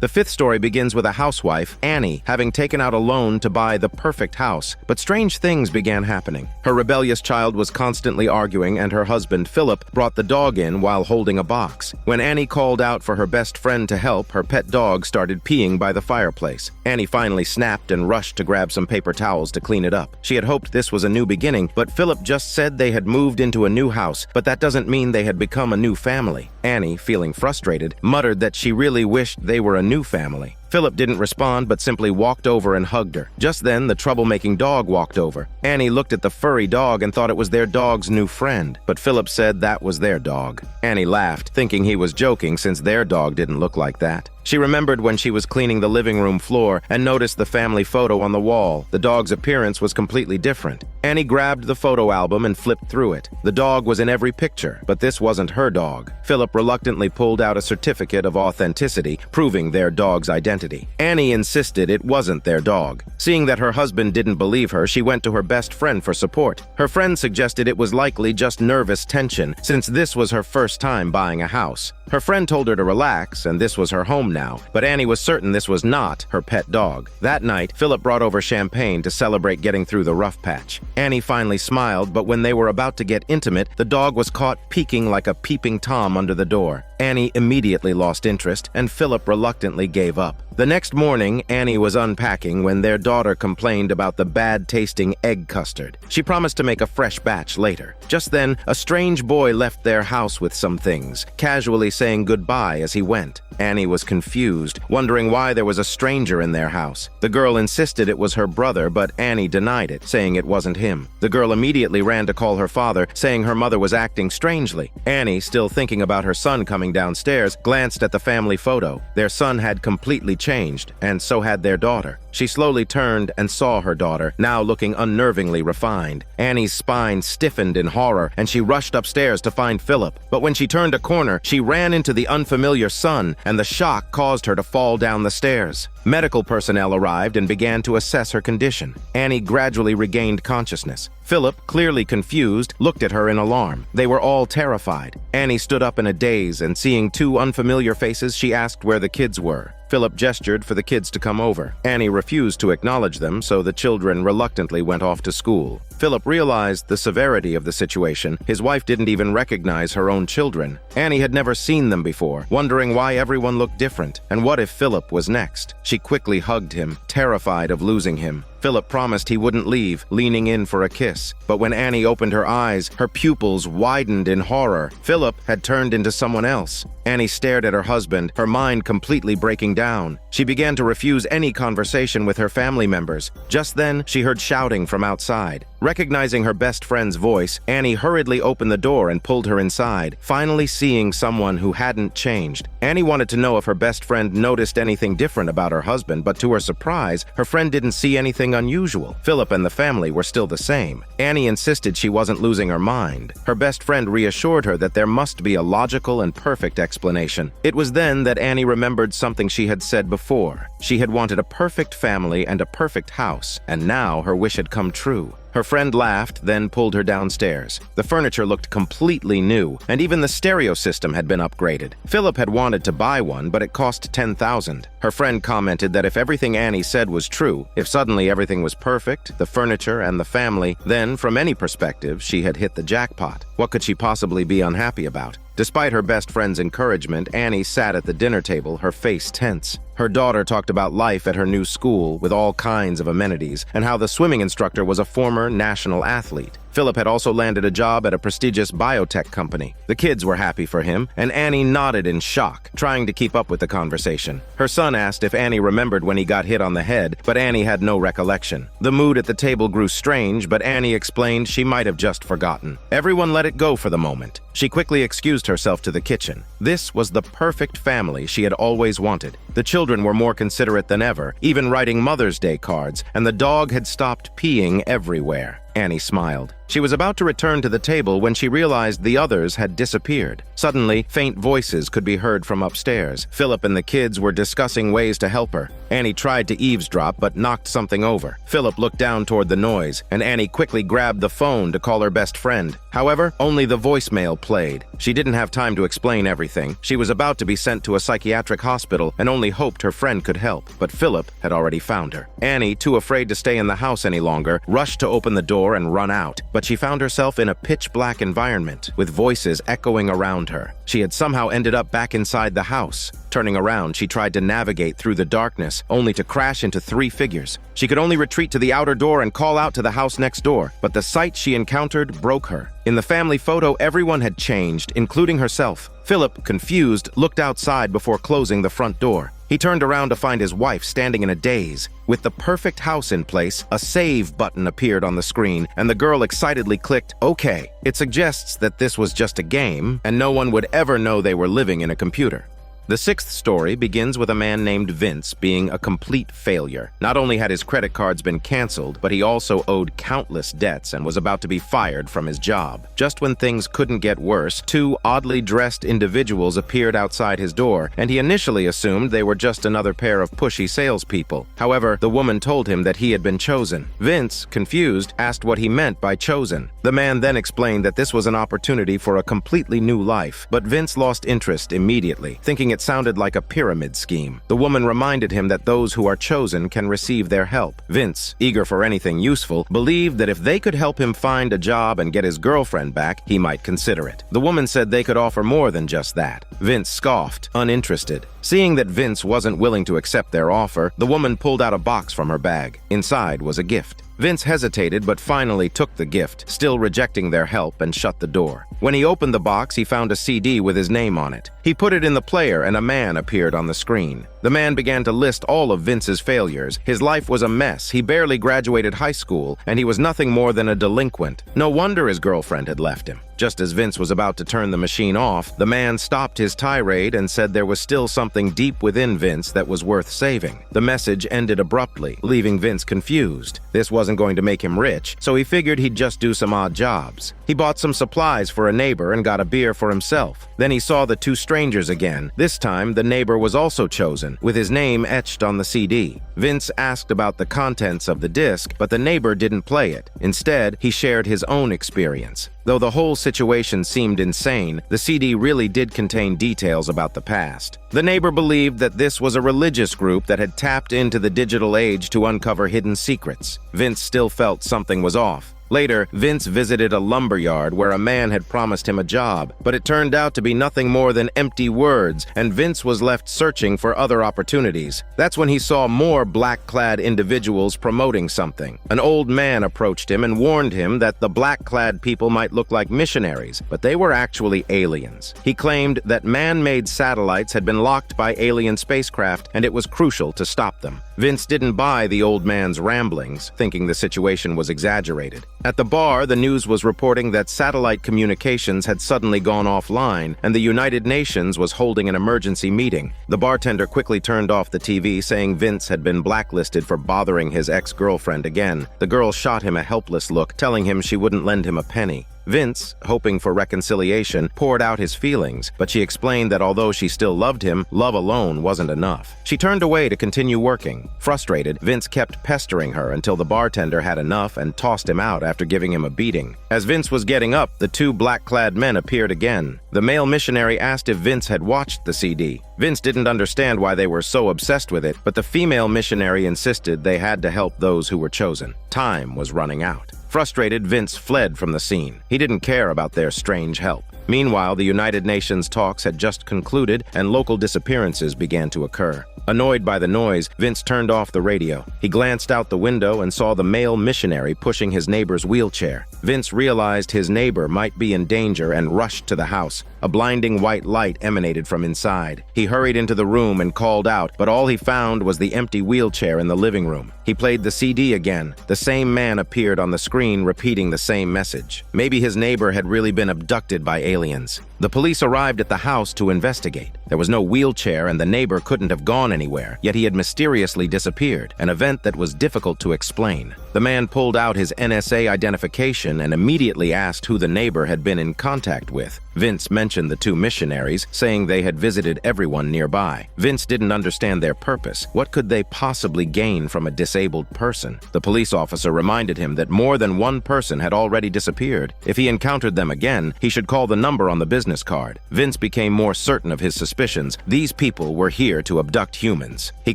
The fifth story begins with a housewife, Annie, having taken out a loan to buy the perfect house, but strange things began happening. Her rebellious child was constantly arguing, and her husband, Philip, brought the dog in while holding a box. When Annie called out for her best friend to help, her pet dog started peeing by the fireplace. Annie finally snapped and rushed to grab some paper towels to clean it up. She had hoped this was a new beginning, but Philip just said they had moved into a new house, but that doesn't mean they had become a new family. Annie, feeling frustrated, muttered that she really wished they were a new family. Philip didn't respond but simply walked over and hugged her. Just then, the troublemaking dog walked over. Annie looked at the furry dog and thought it was their dog's new friend, but Philip said that was their dog. Annie laughed, thinking he was joking since their dog didn't look like that. She remembered when she was cleaning the living room floor and noticed the family photo on the wall. The dog's appearance was completely different. Annie grabbed the photo album and flipped through it. The dog was in every picture, but this wasn't her dog. Philip reluctantly pulled out a certificate of authenticity, proving their dog's identity. Annie insisted it wasn't their dog. Seeing that her husband didn't believe her, she went to her best friend for support. Her friend suggested it was likely just nervous tension, since this was her first time buying a house. Her friend told her to relax, and this was her home now, but Annie was certain this was not her pet dog. That night, Philip brought over champagne to celebrate getting through the rough patch. Annie finally smiled, but when they were about to get intimate, the dog was caught peeking like a peeping Tom under the door. Annie immediately lost interest, and Philip reluctantly gave up. The next morning, Annie was unpacking when their daughter complained about the bad-tasting egg custard. She promised to make a fresh batch later. Just then, a strange boy left their house with some things, casually saying goodbye as he went. Annie was confused, wondering why there was a stranger in their house. The girl insisted it was her brother, but Annie denied it, saying it wasn't him. The girl immediately ran to call her father, saying her mother was acting strangely. Annie, still thinking about her son coming downstairs, glanced at the family photo. Their son had completely changed, and so had their daughter. She slowly turned and saw her daughter, now looking unnervingly refined. Annie's spine stiffened in horror, and she rushed upstairs to find Philip. But when she turned a corner, she ran into the unfamiliar son, and the shock caused her to fall down the stairs. Medical personnel arrived and began to assess her condition. Annie gradually regained consciousness. Philip, clearly confused, looked at her in alarm. They were all terrified. Annie stood up in a daze, and seeing two unfamiliar faces, she asked where the kids were. Philip gestured for the kids to come over. Annie refused to acknowledge them, so the children reluctantly went off to school. Philip realized the severity of the situation. His wife didn't even recognize her own children. Annie had never seen them before, wondering why everyone looked different, and what if Philip was next. She quickly hugged him, terrified of losing him. Philip promised he wouldn't leave, leaning in for a kiss. But when Annie opened her eyes, her pupils widened in horror. Philip had turned into someone else. Annie stared at her husband, her mind completely breaking down. She began to refuse any conversation with her family members. Just then, she heard shouting from outside. Recognizing her best friend's voice, Annie hurriedly opened the door and pulled her inside, finally seeing someone who hadn't changed. Annie wanted to know if her best friend noticed anything different about her husband, but to her surprise, her friend didn't see anything unusual. Philip and the family were still the same. Annie insisted she wasn't losing her mind. Her best friend reassured her that there must be a logical and perfect explanation. It was then that Annie remembered something she had said before. She had wanted a perfect family and a perfect house, and now her wish had come true. Her friend laughed, then pulled her downstairs. The furniture looked completely new, and even the stereo system had been upgraded. Philip had wanted to buy one, but it cost $10,000. Her friend commented that if everything Annie said was true, if suddenly everything was perfect, the furniture and the family, then from any perspective, she had hit the jackpot. What could she possibly be unhappy about? Despite her best friend's encouragement, Annie sat at the dinner table, her face tense. Her daughter talked about life at her new school with all kinds of amenities, and how the swimming instructor was a former national athlete. Philip had also landed a job at a prestigious biotech company. The kids were happy for him, and Annie nodded in shock, trying to keep up with the conversation. Her son asked if Annie remembered when he got hit on the head, but Annie had no recollection. The mood at the table grew strange, but Annie explained she might have just forgotten. Everyone let it go for the moment. She quickly excused herself to the kitchen. This was the perfect family she had always wanted. The children were more considerate than ever, even writing Mother's Day cards, and the dog had stopped peeing everywhere. Annie smiled. She was about to return to the table when she realized the others had disappeared. Suddenly, faint voices could be heard from upstairs. Philip and the kids were discussing ways to help her. Annie tried to eavesdrop but knocked something over. Philip looked down toward the noise, and Annie quickly grabbed the phone to call her best friend. However, only the voicemail played. She didn't have time to explain everything. She was about to be sent to a psychiatric hospital and only hoped her friend could help, but Philip had already found her. Annie, too afraid to stay in the house any longer, rushed to open the door and run out, but she found herself in a pitch-black environment with voices echoing around her. She had somehow ended up back inside the house. Turning around, she tried to navigate through the darkness, only to crash into 3 figures. She could only retreat to the outer door and call out to the house next door, but the sight she encountered broke her. In the family photo, everyone had changed, including herself. Philip, confused, looked outside before closing the front door. He turned around to find his wife standing in a daze. With the perfect house in place, a save button appeared on the screen, and the girl excitedly clicked OK. It suggests that this was just a game, and no one would ever know they were living in a computer. The 6th story begins with a man named Vince being a complete failure. Not only had his credit cards been canceled, but he also owed countless debts and was about to be fired from his job. Just when things couldn't get worse, 2 oddly dressed individuals appeared outside his door, and he initially assumed they were just another pair of pushy salespeople. However, the woman told him that he had been chosen. Vince, confused, asked what he meant by chosen. The man then explained that this was an opportunity for a completely new life, but Vince lost interest immediately, thinking it sounded like a pyramid scheme. The woman reminded him that those who are chosen can receive their help. Vince, eager for anything useful, believed that if they could help him find a job and get his girlfriend back, he might consider it. The woman said they could offer more than just that. Vince scoffed, uninterested. Seeing that Vince wasn't willing to accept their offer, the woman pulled out a box from her bag. Inside was a gift. Vince hesitated but finally took the gift, still rejecting their help, and shut the door. When he opened the box, he found a CD with his name on it. He put it in the player and a man appeared on the screen. The man began to list all of Vince's failures. His life was a mess, he barely graduated high school, and he was nothing more than a delinquent. No wonder his girlfriend had left him. Just as Vince was about to turn the machine off, the man stopped his tirade and said there was still something deep within Vince that was worth saving. The message ended abruptly, leaving Vince confused. This wasn't going to make him rich, so he figured he'd just do some odd jobs. He bought some supplies for a neighbor and got a beer for himself. Then he saw the two strangers again. This time, the neighbor was also chosen, with his name etched on the CD. Vince asked about the contents of the disc, but the neighbor didn't play it. Instead, he shared his own experience. Though the whole situation seemed insane, the CD really did contain details about the past. The neighbor believed that this was a religious group that had tapped into the digital age to uncover hidden secrets. Vince still felt something was off. Later, Vince visited a lumber yard where a man had promised him a job, but it turned out to be nothing more than empty words, and Vince was left searching for other opportunities. That's when he saw more black-clad individuals promoting something. An old man approached him and warned him that the black-clad people might look like missionaries, but they were actually aliens. He claimed that man-made satellites had been locked by alien spacecraft, and it was crucial to stop them. Vince didn't buy the old man's ramblings, thinking the situation was exaggerated. At the bar, the news was reporting that satellite communications had suddenly gone offline and the United Nations was holding an emergency meeting. The bartender quickly turned off the TV, saying Vince had been blacklisted for bothering his ex-girlfriend again. The girl shot him a helpless look, telling him she wouldn't lend him a penny. Vince, hoping for reconciliation, poured out his feelings, but she explained that although she still loved him, love alone wasn't enough. She turned away to continue working. Frustrated, Vince kept pestering her until the bartender had enough and tossed him out after giving him a beating. As Vince was getting up, the two black-clad men appeared again. The male missionary asked if Vince had watched the CD. Vince didn't understand why they were so obsessed with it, but the female missionary insisted they had to help those who were chosen. Time was running out. Frustrated, Vince fled from the scene. He didn't care about their strange help. Meanwhile, the United Nations talks had just concluded and local disappearances began to occur. Annoyed by the noise, Vince turned off the radio. He glanced out the window and saw the male missionary pushing his neighbor's wheelchair. Vince realized his neighbor might be in danger and rushed to the house. A blinding white light emanated from inside. He hurried into the room and called out, but all he found was the empty wheelchair in the living room. He played the CD again. The same man appeared on the screen, repeating the same message. Maybe his neighbor had really been abducted by aliens. The police arrived at the house to investigate. There was no wheelchair and the neighbor couldn't have gone anywhere, yet he had mysteriously disappeared, an event that was difficult to explain. The man pulled out his NSA identification and immediately asked who the neighbor had been in contact with. Vince mentioned the two missionaries, saying they had visited everyone nearby. Vince didn't understand their purpose. What could they possibly gain from a disabled person? The police officer reminded him that more than one person had already disappeared. If he encountered them again, he should call the number on the business card. Vince became more certain of his suspicions. These people were here to abduct humans. He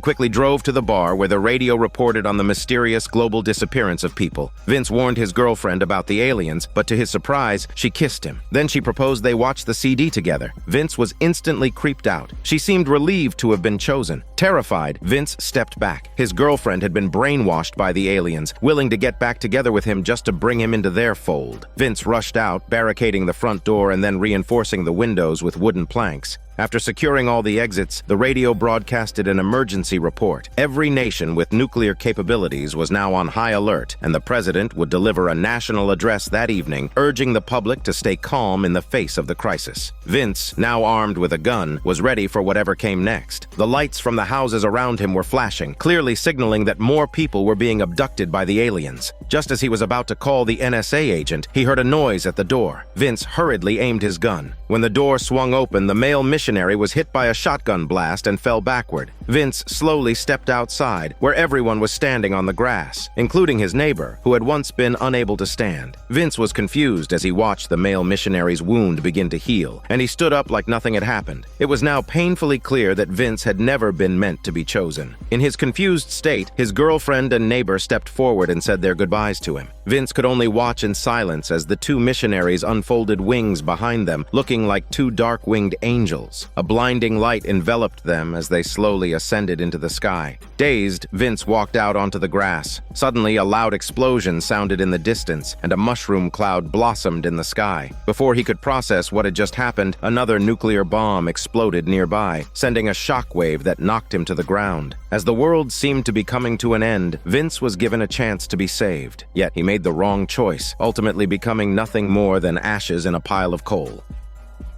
quickly drove to the bar where the radio reported on the mysterious global disappearance of people. Vince warned his girlfriend about the aliens, but to his surprise, she kissed him. Then she proposed they watch the CD together. Vince was instantly creeped out. She seemed relieved to have been chosen. Terrified, Vince stepped back. His girlfriend had been brainwashed by the aliens, willing to get back together with him just to bring him into their fold. Vince rushed out, barricading the front door and then reinforcing the windows with wooden planks. After securing all the exits, the radio broadcasted an emergency report. Every nation with nuclear capabilities was now on high alert, and the president would deliver a national address that evening, urging the public to stay calm in the face of the crisis. Vince, now armed with a gun, was ready for whatever came next. The lights from the houses around him were flashing, clearly signaling that more people were being abducted by the aliens. Just as he was about to call the NSA agent, he heard a noise at the door. Vince hurriedly aimed his gun. When the door swung open, the male missionary missionary was hit by a shotgun blast and fell backward. Vince slowly stepped outside, where everyone was standing on the grass, including his neighbor, who had once been unable to stand. Vince was confused as he watched the male missionary's wound begin to heal, and he stood up like nothing had happened. It was now painfully clear that Vince had never been meant to be chosen. In his confused state, his girlfriend and neighbor stepped forward and said their goodbyes to him. Vince could only watch in silence as the two missionaries unfolded wings behind them, looking like two dark-winged angels. A blinding light enveloped them as they slowly ascended into the sky. Dazed, Vince walked out onto the grass. Suddenly, a loud explosion sounded in the distance, and a mushroom cloud blossomed in the sky. Before he could process what had just happened, another nuclear bomb exploded nearby, sending a shockwave that knocked him to the ground. As the world seemed to be coming to an end, Vince was given a chance to be saved. Yet he made the wrong choice, ultimately becoming nothing more than ashes in a pile of coal.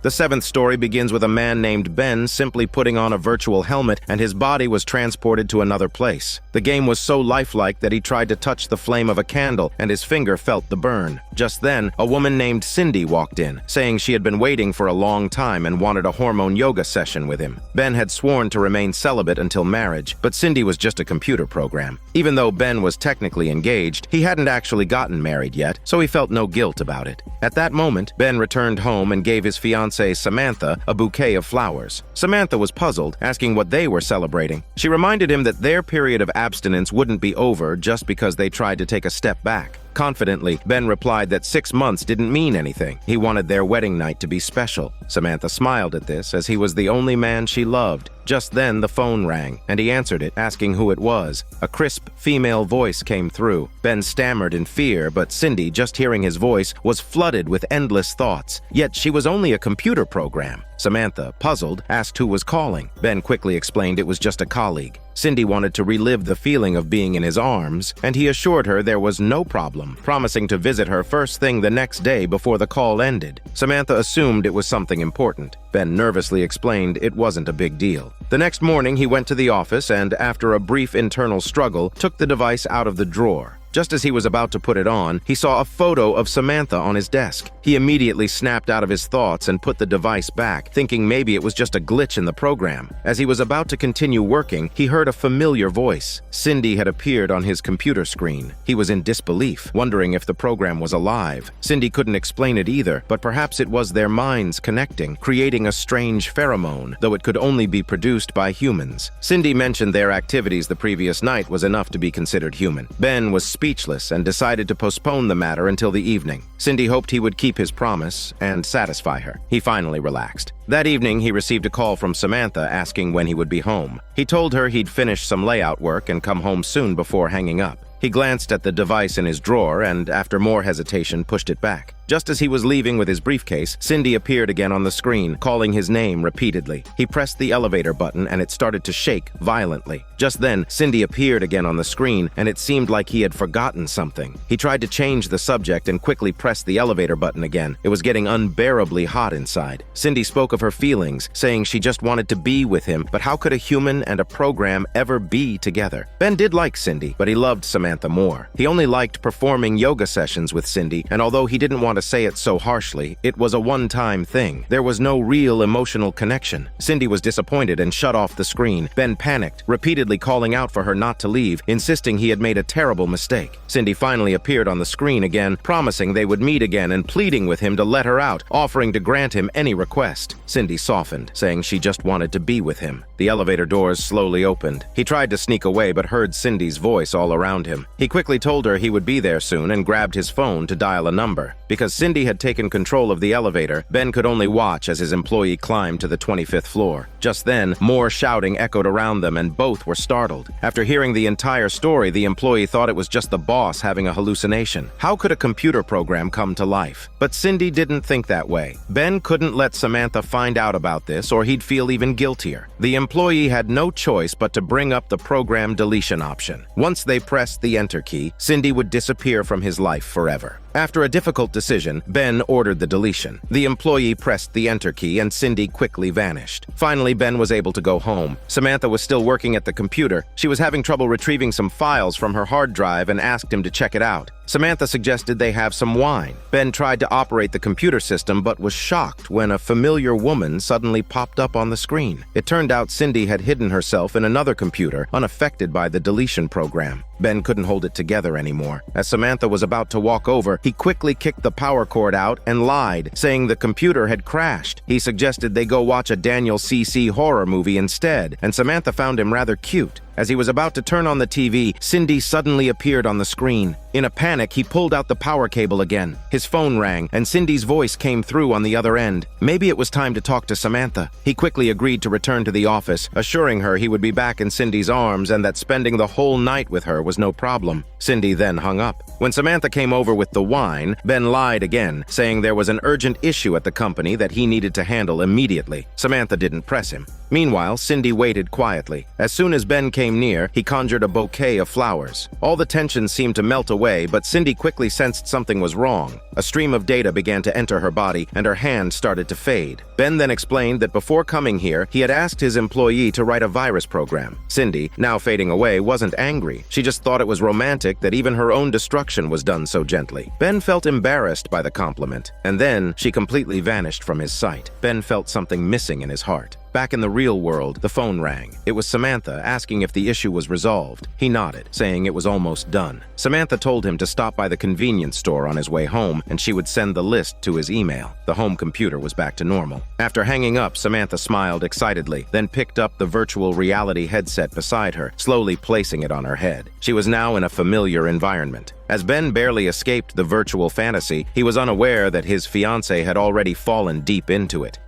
The seventh story begins with a man named Ben simply putting on a virtual helmet, and his body was transported to another place. The game was so lifelike that he tried to touch the flame of a candle, and his finger felt the burn. Just then, a woman named Cindy walked in, saying she had been waiting for a long time and wanted a hormone yoga session with him. Ben had sworn to remain celibate until marriage, but Cindy was just a computer program. Even though Ben was technically engaged, he hadn't actually gotten married yet, so he felt no guilt about it. At that moment, Ben returned home and gave his fiancée Samantha a bouquet of flowers. Samantha was puzzled, asking what they were celebrating. She reminded him that their period of abstinence wouldn't be over just because they tried to take a step back. Confidently, Ben replied that 6 months didn't mean anything. He wanted their wedding night to be special. Samantha smiled at this, as he was the only man she loved. Just then, the phone rang, and he answered it, asking who it was. A crisp, female voice came through. Ben stammered in fear, but Cindy, just hearing his voice, was flooded with endless thoughts. Yet she was only a computer program. Samantha, puzzled, asked who was calling. Ben quickly explained it was just a colleague. Cindy wanted to relive the feeling of being in his arms, and he assured her there was no problem, promising to visit her first thing the next day before the call ended. Samantha assumed it was something important. Ben nervously explained it wasn't a big deal. The next morning, he went to the office and, after a brief internal struggle, took the device out of the drawer. Just as he was about to put it on, he saw a photo of Samantha on his desk. He immediately snapped out of his thoughts and put the device back, thinking maybe it was just a glitch in the program. As he was about to continue working, he heard a familiar voice. Cindy had appeared on his computer screen. He was in disbelief, wondering if the program was alive. Cindy couldn't explain it either, but perhaps it was their minds connecting, creating a strange pheromone, though it could only be produced by humans. Cindy mentioned their activities the previous night was enough to be considered human. Ben was speechless and decided to postpone the matter until the evening. Cindy hoped he would keep his promise and satisfy her. He finally relaxed. That evening, he received a call from Samantha asking when he would be home. He told her he'd finish some layout work and come home soon before hanging up. He glanced at the device in his drawer and, after more hesitation, pushed it back. Just as he was leaving with his briefcase, Cindy appeared again on the screen, calling his name repeatedly. He pressed the elevator button and it started to shake violently. Just then, Cindy appeared again on the screen and it seemed like he had forgotten something. He tried to change the subject and quickly pressed the elevator button again. It was getting unbearably hot inside. Cindy spoke of her feelings, saying she just wanted to be with him, but how could a human and a program ever be together? Ben did like Cindy, but he loved Samantha more. He only liked performing yoga sessions with Cindy, and although he didn't want to say it so harshly, it was a one-time thing. There was no real emotional connection. Cindy was disappointed and shut off the screen. Ben panicked, repeatedly calling out for her not to leave, insisting he had made a terrible mistake. Cindy finally appeared on the screen again, promising they would meet again and pleading with him to let her out, offering to grant him any request. Cindy softened, saying she just wanted to be with him. The elevator doors slowly opened. He tried to sneak away but heard Cindy's voice all around him. He quickly told her he would be there soon and grabbed his phone to dial a number. Because Cindy had taken control of the elevator, Ben could only watch as his employee climbed to the 25th floor. Just then, more shouting echoed around them and both were startled. After hearing the entire story, the employee thought it was just the boss having a hallucination. How could a computer program come to life? But Cindy didn't think that way. Ben couldn't let Samantha find out about this or he'd feel even guiltier. The employee had no choice but to bring up the program deletion option. Once they pressed the enter key, Cindy would disappear from his life forever. After a difficult decision, Ben ordered the deletion. The employee pressed the enter key and Cindy quickly vanished. Finally, Ben was able to go home. Samantha was still working at the computer. She was having trouble retrieving some files from her hard drive and asked him to check it out. Samantha suggested they have some wine. Ben tried to operate the computer system but was shocked when a familiar woman suddenly popped up on the screen. It turned out Cindy had hidden herself in another computer, unaffected by the deletion program. Ben couldn't hold it together anymore. As Samantha was about to walk over, he quickly kicked the power cord out and lied, saying the computer had crashed. He suggested they go watch a Daniel C.C. horror movie instead, and Samantha found him rather cute. As he was about to turn on the TV, Cindy suddenly appeared on the screen. In a panic, he pulled out the power cable again. His phone rang, and Cindy's voice came through on the other end. Maybe it was time to talk to Samantha. He quickly agreed to return to the office, assuring her he would be back in Cindy's arms and that spending the whole night with her was no problem. Cindy then hung up. When Samantha came over with the wine, Ben lied again, saying there was an urgent issue at the company that he needed to handle immediately. Samantha didn't press him. Meanwhile, Cindy waited quietly. As soon as Ben came near, he conjured a bouquet of flowers. All the tension seemed to melt away, but Cindy quickly sensed something was wrong. A stream of data began to enter her body, and her hand started to fade. Ben then explained that before coming here, he had asked his employee to write a virus program. Cindy, now fading away, wasn't angry. She just thought it was romantic that even her own destruction was done so gently. Ben felt embarrassed by the compliment, and then she completely vanished from his sight. Ben felt something missing in his heart. Back in the real world, the phone rang. It was Samantha asking if the issue was resolved. He nodded, saying it was almost done. Samantha told him to stop by the convenience store on his way home, and she would send the list to his email. The home computer was back to normal. After hanging up, Samantha smiled excitedly, then picked up the virtual reality headset beside her, slowly placing it on her head. She was now in a familiar environment. As Ben barely escaped the virtual fantasy, he was unaware that his fiancée had already fallen deep into it.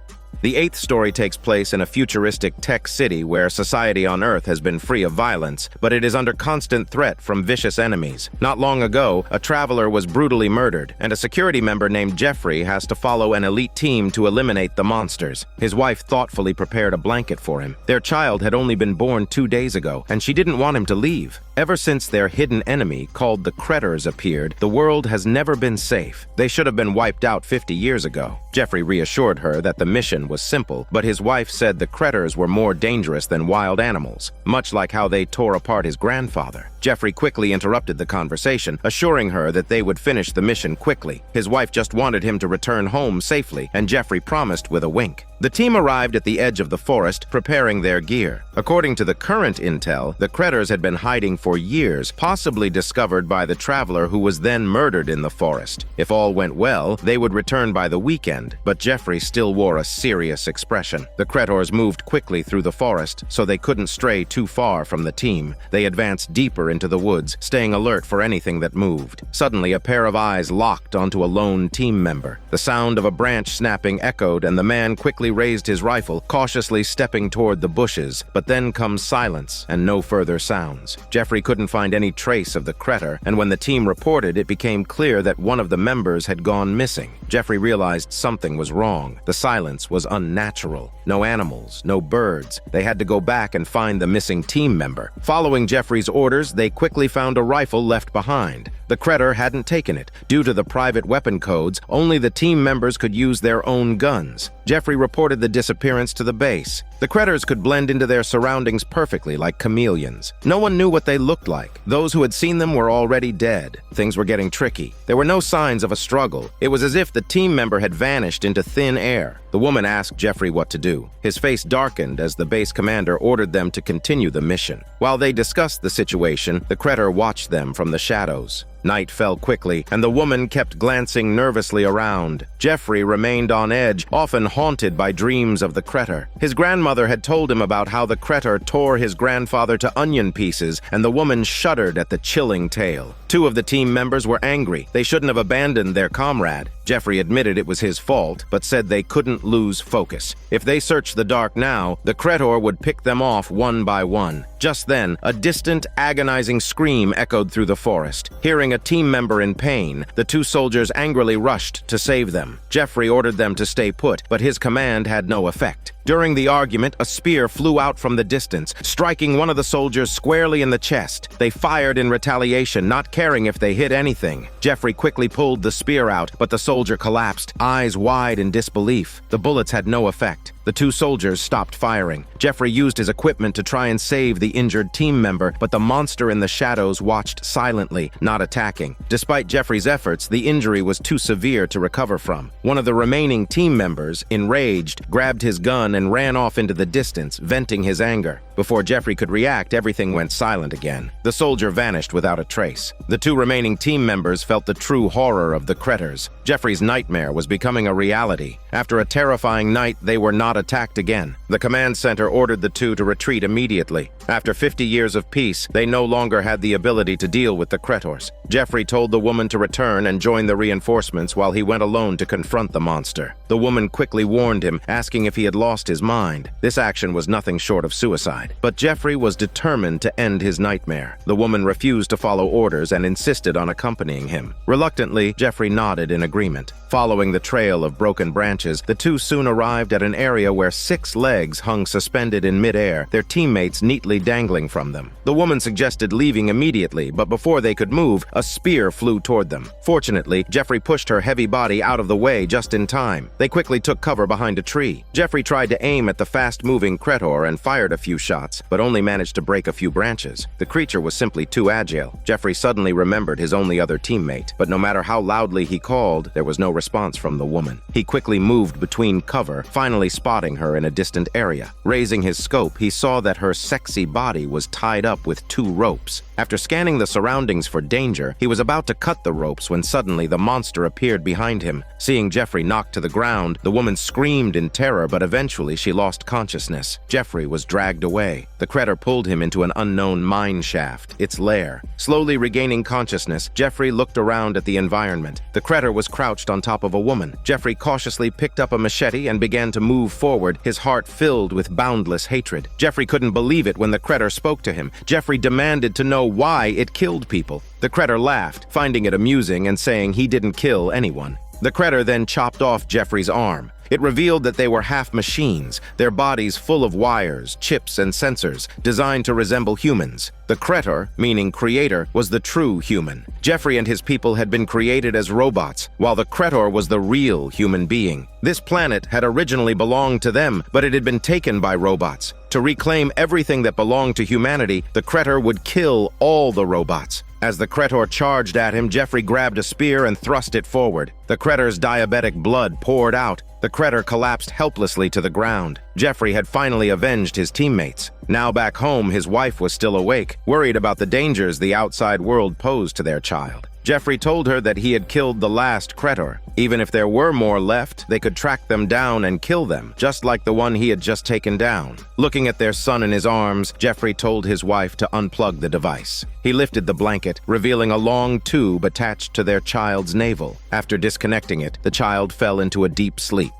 The 8th story takes place in a futuristic tech city where society on Earth has been free of violence, but it is under constant threat from vicious enemies. Not long ago, a traveler was brutally murdered, and a security member named Jeffrey has to follow an elite team to eliminate the monsters. His wife thoughtfully prepared a blanket for him. Their child had only been born 2 days ago, and she didn't want him to leave. Ever since their hidden enemy, called the Critters, appeared, the world has never been safe. They should have been wiped out 50 years ago. Jeffrey reassured her that the mission was simple, but his wife said the Critters were more dangerous than wild animals, much like how they tore apart his grandfather. Jeffrey quickly interrupted the conversation, assuring her that they would finish the mission quickly. His wife just wanted him to return home safely, and Jeffrey promised with a wink. The team arrived at the edge of the forest, preparing their gear. According to the current intel, the Critters had been hiding for years, possibly discovered by the traveler who was then murdered in the forest. If all went well, they would return by the weekend, but Jeffrey still wore a serious expression. The Critters moved quickly through the forest, so they couldn't stray too far from the team. They advanced deeper into the woods, staying alert for anything that moved. Suddenly, a pair of eyes locked onto a lone team member. The sound of a branch snapping echoed, and the man quickly raised his rifle, cautiously stepping toward the bushes. But then comes silence and no further sounds. Jeffrey couldn't find any trace of the Critter, and when the team reported, it became clear that one of the members had gone missing. Jeffrey realized something was wrong. The silence was unnatural. No animals, no birds. They had to go back and find the missing team member. Following Jeffrey's orders, they quickly found a rifle left behind. The Critter hadn't taken it. Due to the private weapon codes, only the team members could use their own guns. Jeffrey reported the disappearance to the base. The Critters could blend into their surroundings perfectly like chameleons. No one knew what they looked like. Those who had seen them were already dead. Things were getting tricky. There were no signs of a struggle. It was as if the team member had vanished into thin air. The woman asked Jeffrey what to do. His face darkened as the base commander ordered them to continue the mission. While they discussed the situation, the Critter watched them from the shadows. Night fell quickly, and the woman kept glancing nervously around. Jeffrey remained on edge, often haunted by dreams of the Critter. His grandmother had told him about how the Critter tore his grandfather to onion pieces, and the woman shuddered at the chilling tale. 2 of the team members were angry. They shouldn't have abandoned their comrade. Jeffrey admitted it was his fault, but said they couldn't lose focus. If they searched the dark now, the Critter would pick them off one by one. Just then, a distant, agonizing scream echoed through the forest. Hearing a team member in pain, the 2 soldiers angrily rushed to save them. Jeffrey ordered them to stay put, but his command had no effect. During the argument, a spear flew out from the distance, striking one of the soldiers squarely in the chest. They fired in retaliation, not caring if they hit anything. Jeffrey quickly pulled the spear out, but the soldier collapsed, eyes wide in disbelief. The bullets had no effect. The two soldiers stopped firing. Jeffrey used his equipment to try and save the injured team member, but the monster in the shadows watched silently, not attacking. Despite Jeffrey's efforts, the injury was too severe to recover from. One of the remaining team members, enraged, grabbed his gun and ran off into the distance, venting his anger. Before Jeffrey could react, everything went silent again. The soldier vanished without a trace. The two remaining team members felt the true horror of the Critters. Jeffrey's nightmare was becoming a reality. After a terrifying night, they were not attacked again. The command center ordered the two to retreat immediately. After 50 years of peace, they no longer had the ability to deal with the Critters. Jeffrey told the woman to return and join the reinforcements while he went alone to confront the monster. The woman quickly warned him, asking if he had lost his mind. This action was nothing short of suicide. But Jeffrey was determined to end his nightmare. The woman refused to follow orders and insisted on accompanying him. Reluctantly, Jeffrey nodded in agreement. Following the trail of broken branches, the two soon arrived at an area where 6 legs hung suspended in midair, their teammates neatly dangling from them. The woman suggested leaving immediately, but before they could move, a spear flew toward them. Fortunately, Jeffrey pushed her heavy body out of the way just in time. They quickly took cover behind a tree. Jeffrey tried to aim at the fast-moving Cretor and fired a few shots, but only managed to break a few branches. The creature was simply too agile. Jeffrey suddenly remembered his only other teammate, but no matter how loudly he called, there was no response from the woman. He quickly moved between cover, finally spotting her in a distant area. Raising his scope, he saw that her sexy body was tied up with 2 ropes. After scanning the surroundings for danger, he was about to cut the ropes when suddenly the monster appeared behind him. Seeing Jeffrey knocked to the ground, the woman screamed in terror, but eventually she lost consciousness. Jeffrey was dragged away. The Critter pulled him into an unknown mine shaft, its lair. Slowly regaining consciousness, Jeffrey looked around at the environment. The Critter was crouched on top of a woman. Jeffrey cautiously picked up a machete and began to move forward, his heart filled with boundless hatred. Jeffrey couldn't believe it when the Critter spoke to him. Jeffrey demanded to know why it killed people. The Critter laughed, finding it amusing and saying he didn't kill anyone. The Critter then chopped off Jeffrey's arm. It revealed that they were half machines, their bodies full of wires, chips, and sensors, designed to resemble humans. The Cretor, meaning creator, was the true human. Jeffrey and his people had been created as robots, while the Cretor was the real human being. This planet had originally belonged to them, but it had been taken by robots. To reclaim everything that belonged to humanity, the Cretor would kill all the robots. As the Cretor charged at him, Jeffrey grabbed a spear and thrust it forward. The Cretor's diabetic blood poured out. The Cretor collapsed helplessly to the ground. Jeffrey had finally avenged his teammates. Now back home, his wife was still awake, worried about the dangers the outside world posed to their child. Jeffrey told her that he had killed the last Cretor. Even if there were more left, they could track them down and kill them, just like the one he had just taken down. Looking at their son in his arms, Jeffrey told his wife to unplug the device. He lifted the blanket, revealing a long tube attached to their child's navel. After disconnecting it, the child fell into a deep sleep.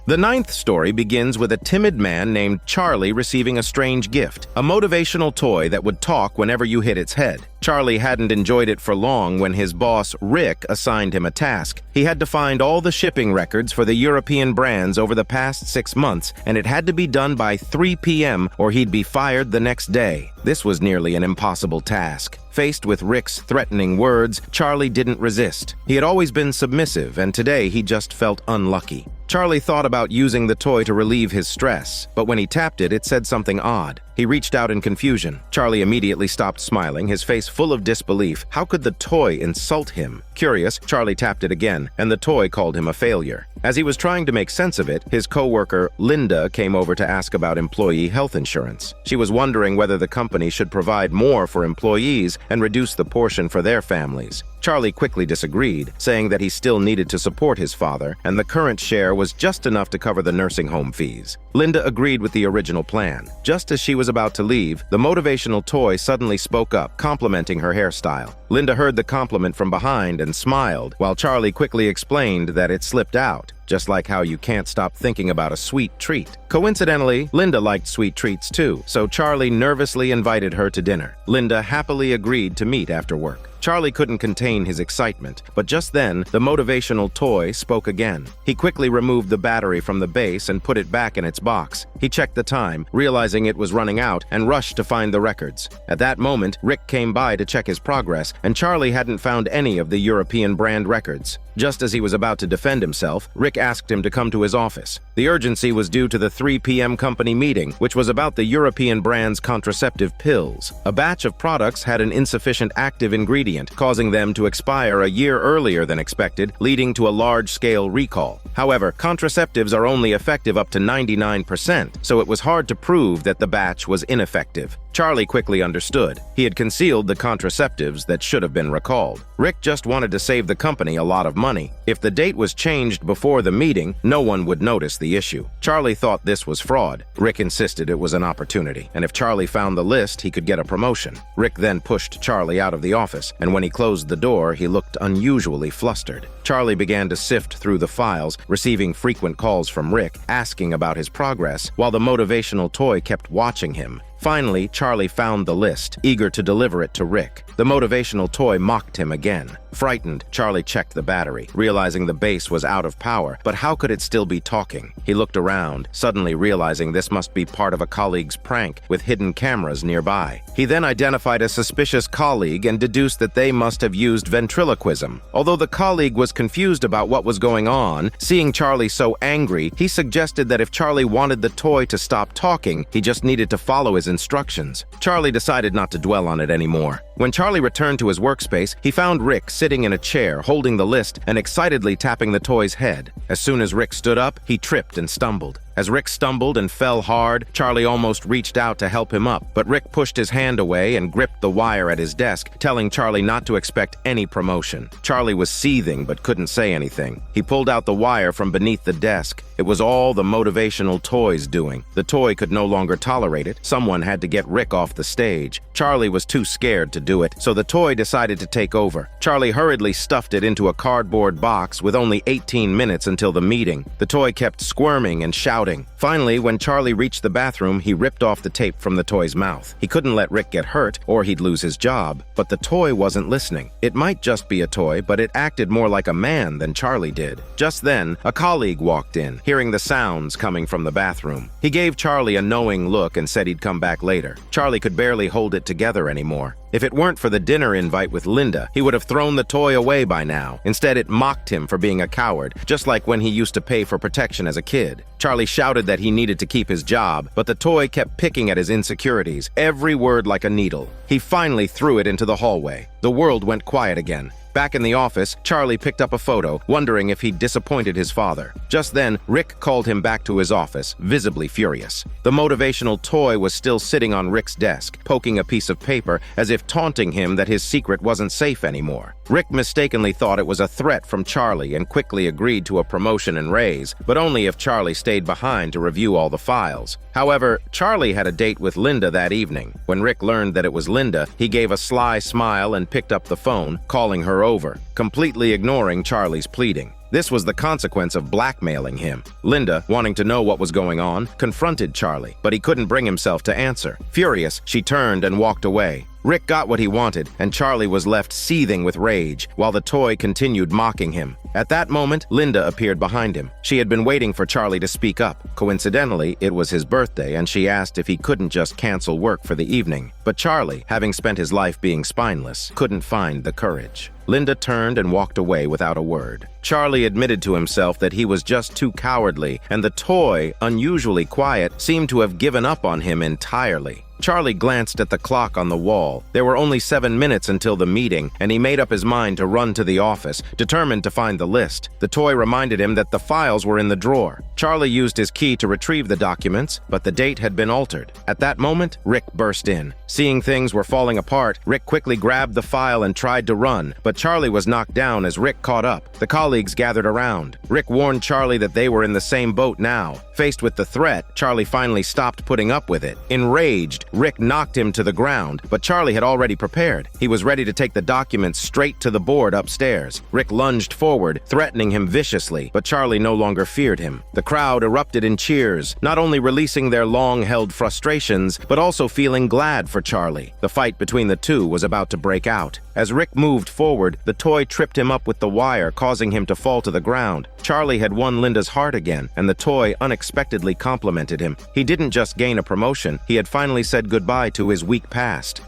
The 9th story begins with a timid man named Charlie receiving a strange gift, a motivational toy that would talk whenever you hit its head. Charlie hadn't enjoyed it for long when his boss, Rick, assigned him a task. He had to find all the shipping records for the European brands over the past 6 months, and it had to be done by 3 p.m. or he'd be fired the next day. This was nearly an impossible task. Faced with Rick's threatening words, Charlie didn't resist. He had always been submissive, and today he just felt unlucky. Charlie thought about using the toy to relieve his stress, but when he tapped it, it said something odd. He reached out in confusion. Charlie immediately stopped smiling, his face full of disbelief. How could the toy insult him? Curious, Charlie tapped it again, and the toy called him a failure. As he was trying to make sense of it, his coworker, Linda, came over to ask about employee health insurance. She was wondering whether the company should provide more for employees and reduce the portion for their families. Charlie quickly disagreed, saying that he still needed to support his father, and the current share was just enough to cover the nursing home fees. Linda agreed with the original plan. Just as she was about to leave, the motivational toy suddenly spoke up, complimenting her hairstyle. Linda heard the compliment from behind and smiled, while Charlie quickly explained that it slipped out, just like how you can't stop thinking about a sweet treat. Coincidentally, Linda liked sweet treats too, so Charlie nervously invited her to dinner. Linda happily agreed to meet after work. Charlie couldn't contain his excitement, but just then, the motivational toy spoke again. He quickly removed the battery from the base and put it back in its box. He checked the time, realizing it was running out, and rushed to find the records. At that moment, Rick came by to check his progress, and Charlie hadn't found any of the European brand records. Just as he was about to defend himself, Rick asked him to come to his office. The urgency was due to the 3 p.m. company meeting, which was about the European brand's contraceptive pills. A batch of products had an insufficient active ingredient, causing them to expire a year earlier than expected, leading to a large-scale recall. However, contraceptives are only effective up to 99%, so it was hard to prove that the batch was ineffective. Charlie quickly understood. He had concealed the contraceptives that should have been recalled. Rick just wanted to save the company a lot of money. If the date was changed before the meeting, no one would notice the issue. Charlie thought this was fraud. Rick insisted it was an opportunity, and if Charlie found the list, he could get a promotion. Rick then pushed Charlie out of the office, and when he closed the door, he looked unusually flustered. Charlie began to sift through the files, receiving frequent calls from Rick, asking about his progress, while the motivational toy kept watching him. Finally, Charlie found the list, eager to deliver it to Rick. The motivational toy mocked him again. Frightened, Charlie checked the battery, realizing the base was out of power, but how could it still be talking? He looked around, suddenly realizing this must be part of a colleague's prank with hidden cameras nearby. He then identified a suspicious colleague and deduced that they must have used ventriloquism. Although the colleague was confused about what was going on, seeing Charlie so angry, he suggested that if Charlie wanted the toy to stop talking, he just needed to follow his instructions. Charlie decided not to dwell on it anymore. When Charlie returned to his workspace, he found Rick sitting in a chair, holding the list and excitedly tapping the toy's head. As soon as Rick stood up, he tripped and stumbled. As Rick stumbled and fell hard, Charlie almost reached out to help him up, but Rick pushed his hand away and gripped the wire at his desk, telling Charlie not to expect any promotion. Charlie was seething but couldn't say anything. He pulled out the wire from beneath the desk. It was all the motivational toy's doing. The toy could no longer tolerate it. Someone had to get Rick off the stage. Charlie was too scared to do it, so the toy decided to take over. Charlie hurriedly stuffed it into a cardboard box with only 18 minutes until the meeting. The toy kept squirming and shouting. Finally, when Charlie reached the bathroom, he ripped off the tape from the toy's mouth. He couldn't let Rick get hurt, or he'd lose his job. But the toy wasn't listening. It might just be a toy, but it acted more like a man than Charlie did. Just then, a colleague walked in, hearing the sounds coming from the bathroom. He gave Charlie a knowing look and said he'd come back later. Charlie could barely hold it together anymore. If it weren't for the dinner invite with Linda, he would have thrown the toy away by now. Instead, it mocked him for being a coward, just like when he used to pay for protection as a kid. Charlie shouted that he needed to keep his job, but the toy kept picking at his insecurities, every word like a needle. He finally threw it into the hallway. The world went quiet again. Back in the office, Charlie picked up a photo, wondering if he'd disappointed his father. Just then, Rick called him back to his office, visibly furious. The motivational toy was still sitting on Rick's desk, poking a piece of paper as if taunting him that his secret wasn't safe anymore. Rick mistakenly thought it was a threat from Charlie and quickly agreed to a promotion and raise, but only if Charlie stayed behind to review all the files. However, Charlie had a date with Linda that evening. When Rick learned that it was Linda, he gave a sly smile and picked up the phone, calling her over, completely ignoring Charlie's pleading. This was the consequence of blackmailing him. Linda, wanting to know what was going on, confronted Charlie, but he couldn't bring himself to answer. Furious, she turned and walked away. Rick got what he wanted, and Charlie was left seething with rage, while the toy continued mocking him. At that moment, Linda appeared behind him. She had been waiting for Charlie to speak up. Coincidentally, it was his birthday, and she asked if he couldn't just cancel work for the evening. But Charlie, having spent his life being spineless, couldn't find the courage. Linda turned and walked away without a word. Charlie admitted to himself that he was just too cowardly, and the toy, unusually quiet, seemed to have given up on him entirely. Charlie glanced at the clock on the wall. There were only 7 minutes until the meeting, and he made up his mind to run to the office, determined to find the list. The toy reminded him that the files were in the drawer. Charlie used his key to retrieve the documents, but the date had been altered. At that moment, Rick burst in. Seeing things were falling apart, Rick quickly grabbed the file and tried to run, but Charlie was knocked down as Rick caught up. The colleagues gathered around. Rick warned Charlie that they were in the same boat now. Faced with the threat, Charlie finally stopped putting up with it. Enraged, Rick knocked him to the ground, but Charlie had already prepared. He was ready to take the documents straight to the board upstairs. Rick lunged forward, threatening him viciously, but Charlie no longer feared him. The crowd erupted in cheers, not only releasing their long-held frustrations, but also feeling glad for Charlie. The fight between the two was about to break out. As Rick moved forward, the toy tripped him up with the wire, causing him to fall to the ground. Charlie had won Linda's heart again, and the toy unexpectedly complimented him. He didn't just gain a promotion, he had finally said goodbye to his weak past.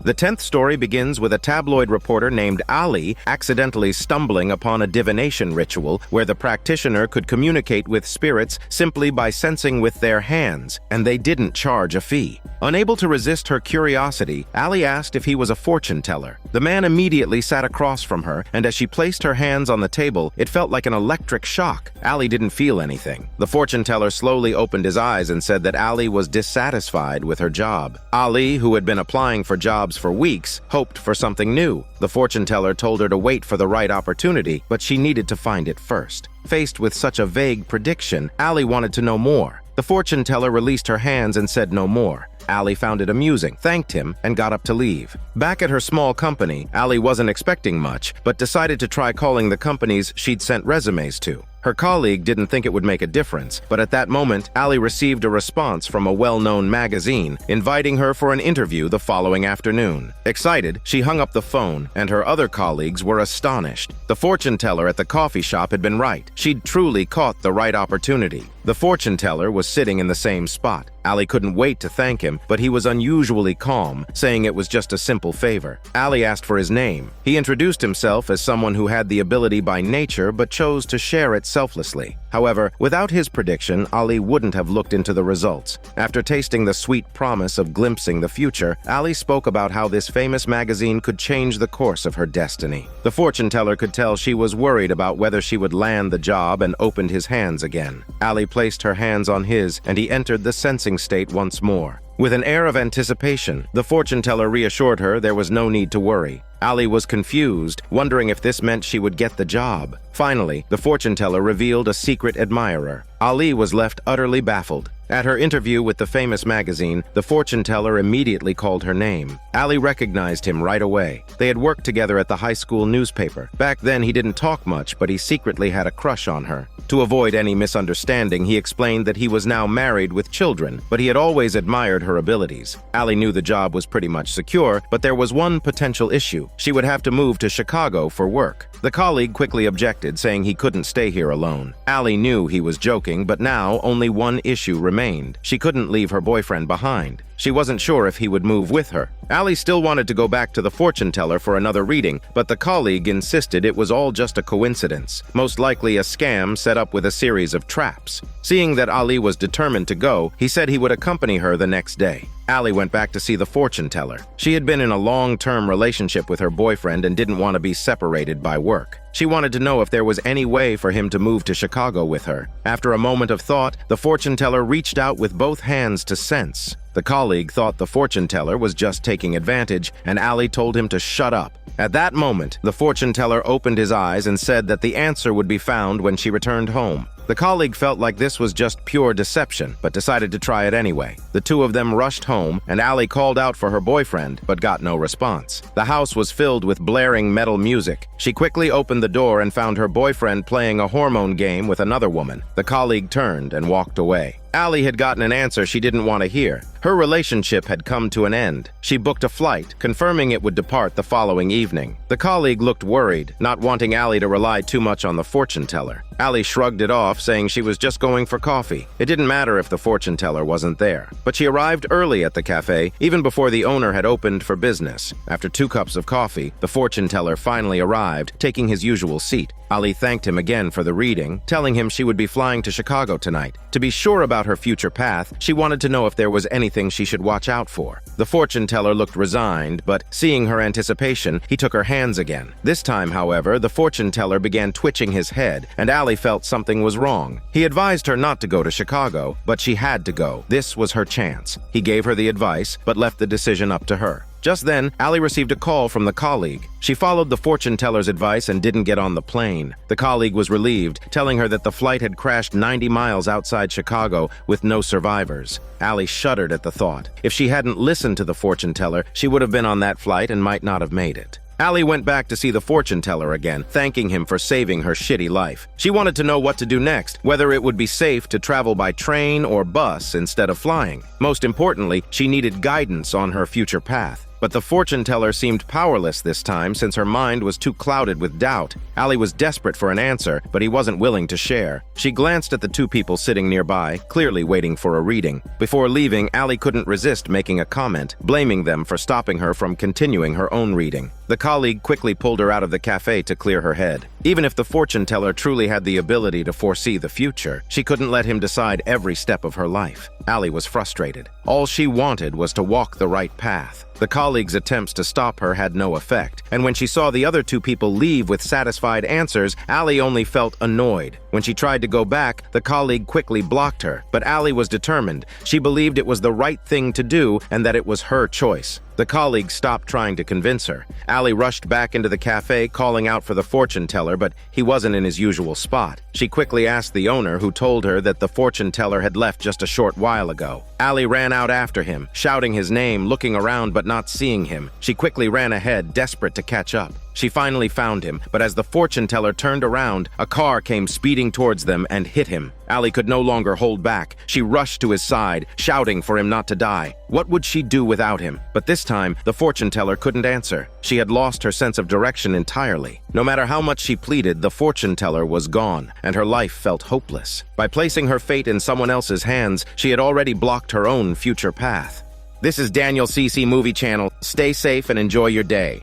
The 10th story begins with a tabloid reporter named Ali accidentally stumbling upon a divination ritual where the practitioner could communicate with spirits simply by sensing with their hands, and they didn't charge a fee. Unable to resist her curiosity, Ali asked if he was a fortune teller. The man immediately sat across from her, and as she placed her hands on the table, it felt like an electric shock. Ali didn't feel anything. The fortune teller slowly opened his eyes and said that Ali was dissatisfied with her job. Ali, who had been applying for jobs for weeks, hoped for something new. The fortune teller told her to wait for the right opportunity, but she needed to find it first. Faced with such a vague prediction, Ali wanted to know more. The fortune teller released her hands and said no more. Ali found it amusing, thanked him, and got up to leave. Back at her small company, Ali wasn't expecting much, but decided to try calling the companies she'd sent resumes to. Her colleague didn't think it would make a difference, but at that moment, Ali received a response from a well-known magazine inviting her for an interview the following afternoon. Excited, she hung up the phone, and her other colleagues were astonished. The fortune teller at the coffee shop had been right. She'd truly caught the right opportunity. The fortune teller was sitting in the same spot. Ali couldn't wait to thank him, but he was unusually calm, saying it was just a simple favor. Ali asked for his name. He introduced himself as someone who had the ability by nature but chose to share it selflessly. However, without his prediction, Ali wouldn't have looked into the results. After tasting the sweet promise of glimpsing the future, Ali spoke about how this famous magazine could change the course of her destiny. The fortune teller could tell she was worried about whether she would land the job and opened his hands again. Ali placed her hands on his, and he entered the sensing state once more. With an air of anticipation, the fortune teller reassured her there was no need to worry. Ali was confused, wondering if this meant she would get the job. Finally, the fortune teller revealed a secret admirer. Ali was left utterly baffled. At her interview with the famous magazine, the fortune teller immediately called her name. Ali recognized him right away. They had worked together at the high school newspaper. Back then, he didn't talk much, but he secretly had a crush on her. To avoid any misunderstanding, he explained that he was now married with children, but he had always admired her abilities. Ali knew the job was pretty much secure, but there was one potential issue. She would have to move to Chicago for work. The colleague quickly objected, saying he couldn't stay here alone. Ali knew he was joking, but now only one issue remained. She couldn't leave her boyfriend behind. She wasn't sure if he would move with her. Ali still wanted to go back to the fortune teller for another reading, but the colleague insisted it was all just a coincidence, most likely a scam set up with a series of traps. Seeing that Ali was determined to go, he said he would accompany her the next day. Ali went back to see the fortune teller. She had been in a long-term relationship with her boyfriend and didn't want to be separated by work. She wanted to know if there was any way for him to move to Chicago with her. After a moment of thought, the fortune teller reached out with both hands to sense. The colleague thought the fortune teller was just taking advantage, and Ali told him to shut up. At that moment, the fortune teller opened his eyes and said that the answer would be found when she returned home. The colleague felt like this was just pure deception, but decided to try it anyway. The two of them rushed home, and Ali called out for her boyfriend, but got no response. The house was filled with blaring metal music. She quickly opened the door and found her boyfriend playing a hormone game with another woman. The colleague turned and walked away. Ali had gotten an answer she didn't want to hear. Her relationship had come to an end. She booked a flight, confirming it would depart the following evening. The colleague looked worried, not wanting Ali to rely too much on the fortune teller. Ali shrugged it off, saying she was just going for coffee. It didn't matter if the fortune teller wasn't there. But she arrived early at the cafe, even before the owner had opened for business. After 2 cups of coffee, the fortune teller finally arrived, taking his usual seat. Ali thanked him again for the reading, telling him she would be flying to Chicago tonight. To be sure about her future path, she wanted to know if there was anything she should watch out for. The fortune teller looked resigned, but seeing her anticipation, he took her hands again. This time, however, the fortune teller began twitching his head, and Ali felt something was wrong. He advised her not to go to Chicago, but she had to go. This was her chance. He gave her the advice, but left the decision up to her. Just then, Ali received a call from the colleague. She followed the fortune teller's advice and didn't get on the plane. The colleague was relieved, telling her that the flight had crashed 90 miles outside Chicago with no survivors. Ali shuddered at the thought. If she hadn't listened to the fortune teller, she would have been on that flight and might not have made it. Ali went back to see the fortune teller again, thanking him for saving her shitty life. She wanted to know what to do next, whether it would be safe to travel by train or bus instead of flying. Most importantly, she needed guidance on her future path. But the fortune teller seemed powerless this time since her mind was too clouded with doubt. Allie was desperate for an answer, but he wasn't willing to share. She glanced at the two people sitting nearby, clearly waiting for a reading. Before leaving, Allie couldn't resist making a comment, blaming them for stopping her from continuing her own reading. The colleague quickly pulled her out of the cafe to clear her head. Even if the fortune teller truly had the ability to foresee the future, she couldn't let him decide every step of her life. Allie was frustrated. All she wanted was to walk the right path. The colleague's attempts to stop her had no effect, and when she saw the other two people leave with satisfied answers, Allie only felt annoyed. When she tried to go back, the colleague quickly blocked her, but Allie was determined. She believed it was the right thing to do and that it was her choice. The colleague stopped trying to convince her. Allie rushed back into the cafe, calling out for the fortune teller, but he wasn't in his usual spot. She quickly asked the owner, who told her that the fortune teller had left just a short while ago. Allie ran out after him, shouting his name, looking around but not seeing him. She quickly ran ahead, desperate to catch up. She finally found him, but as the fortune teller turned around, a car came speeding towards them and hit him. Allie could no longer hold back. She rushed to his side, shouting for him not to die. What would she do without him? But this time, the fortune teller couldn't answer. She had lost her sense of direction entirely. No matter how much she pleaded, the fortune teller was gone, and her life felt hopeless. By placing her fate in someone else's hands, she had already blocked her own future path. This is Daniel CC Movie Channel. Stay safe and enjoy your day.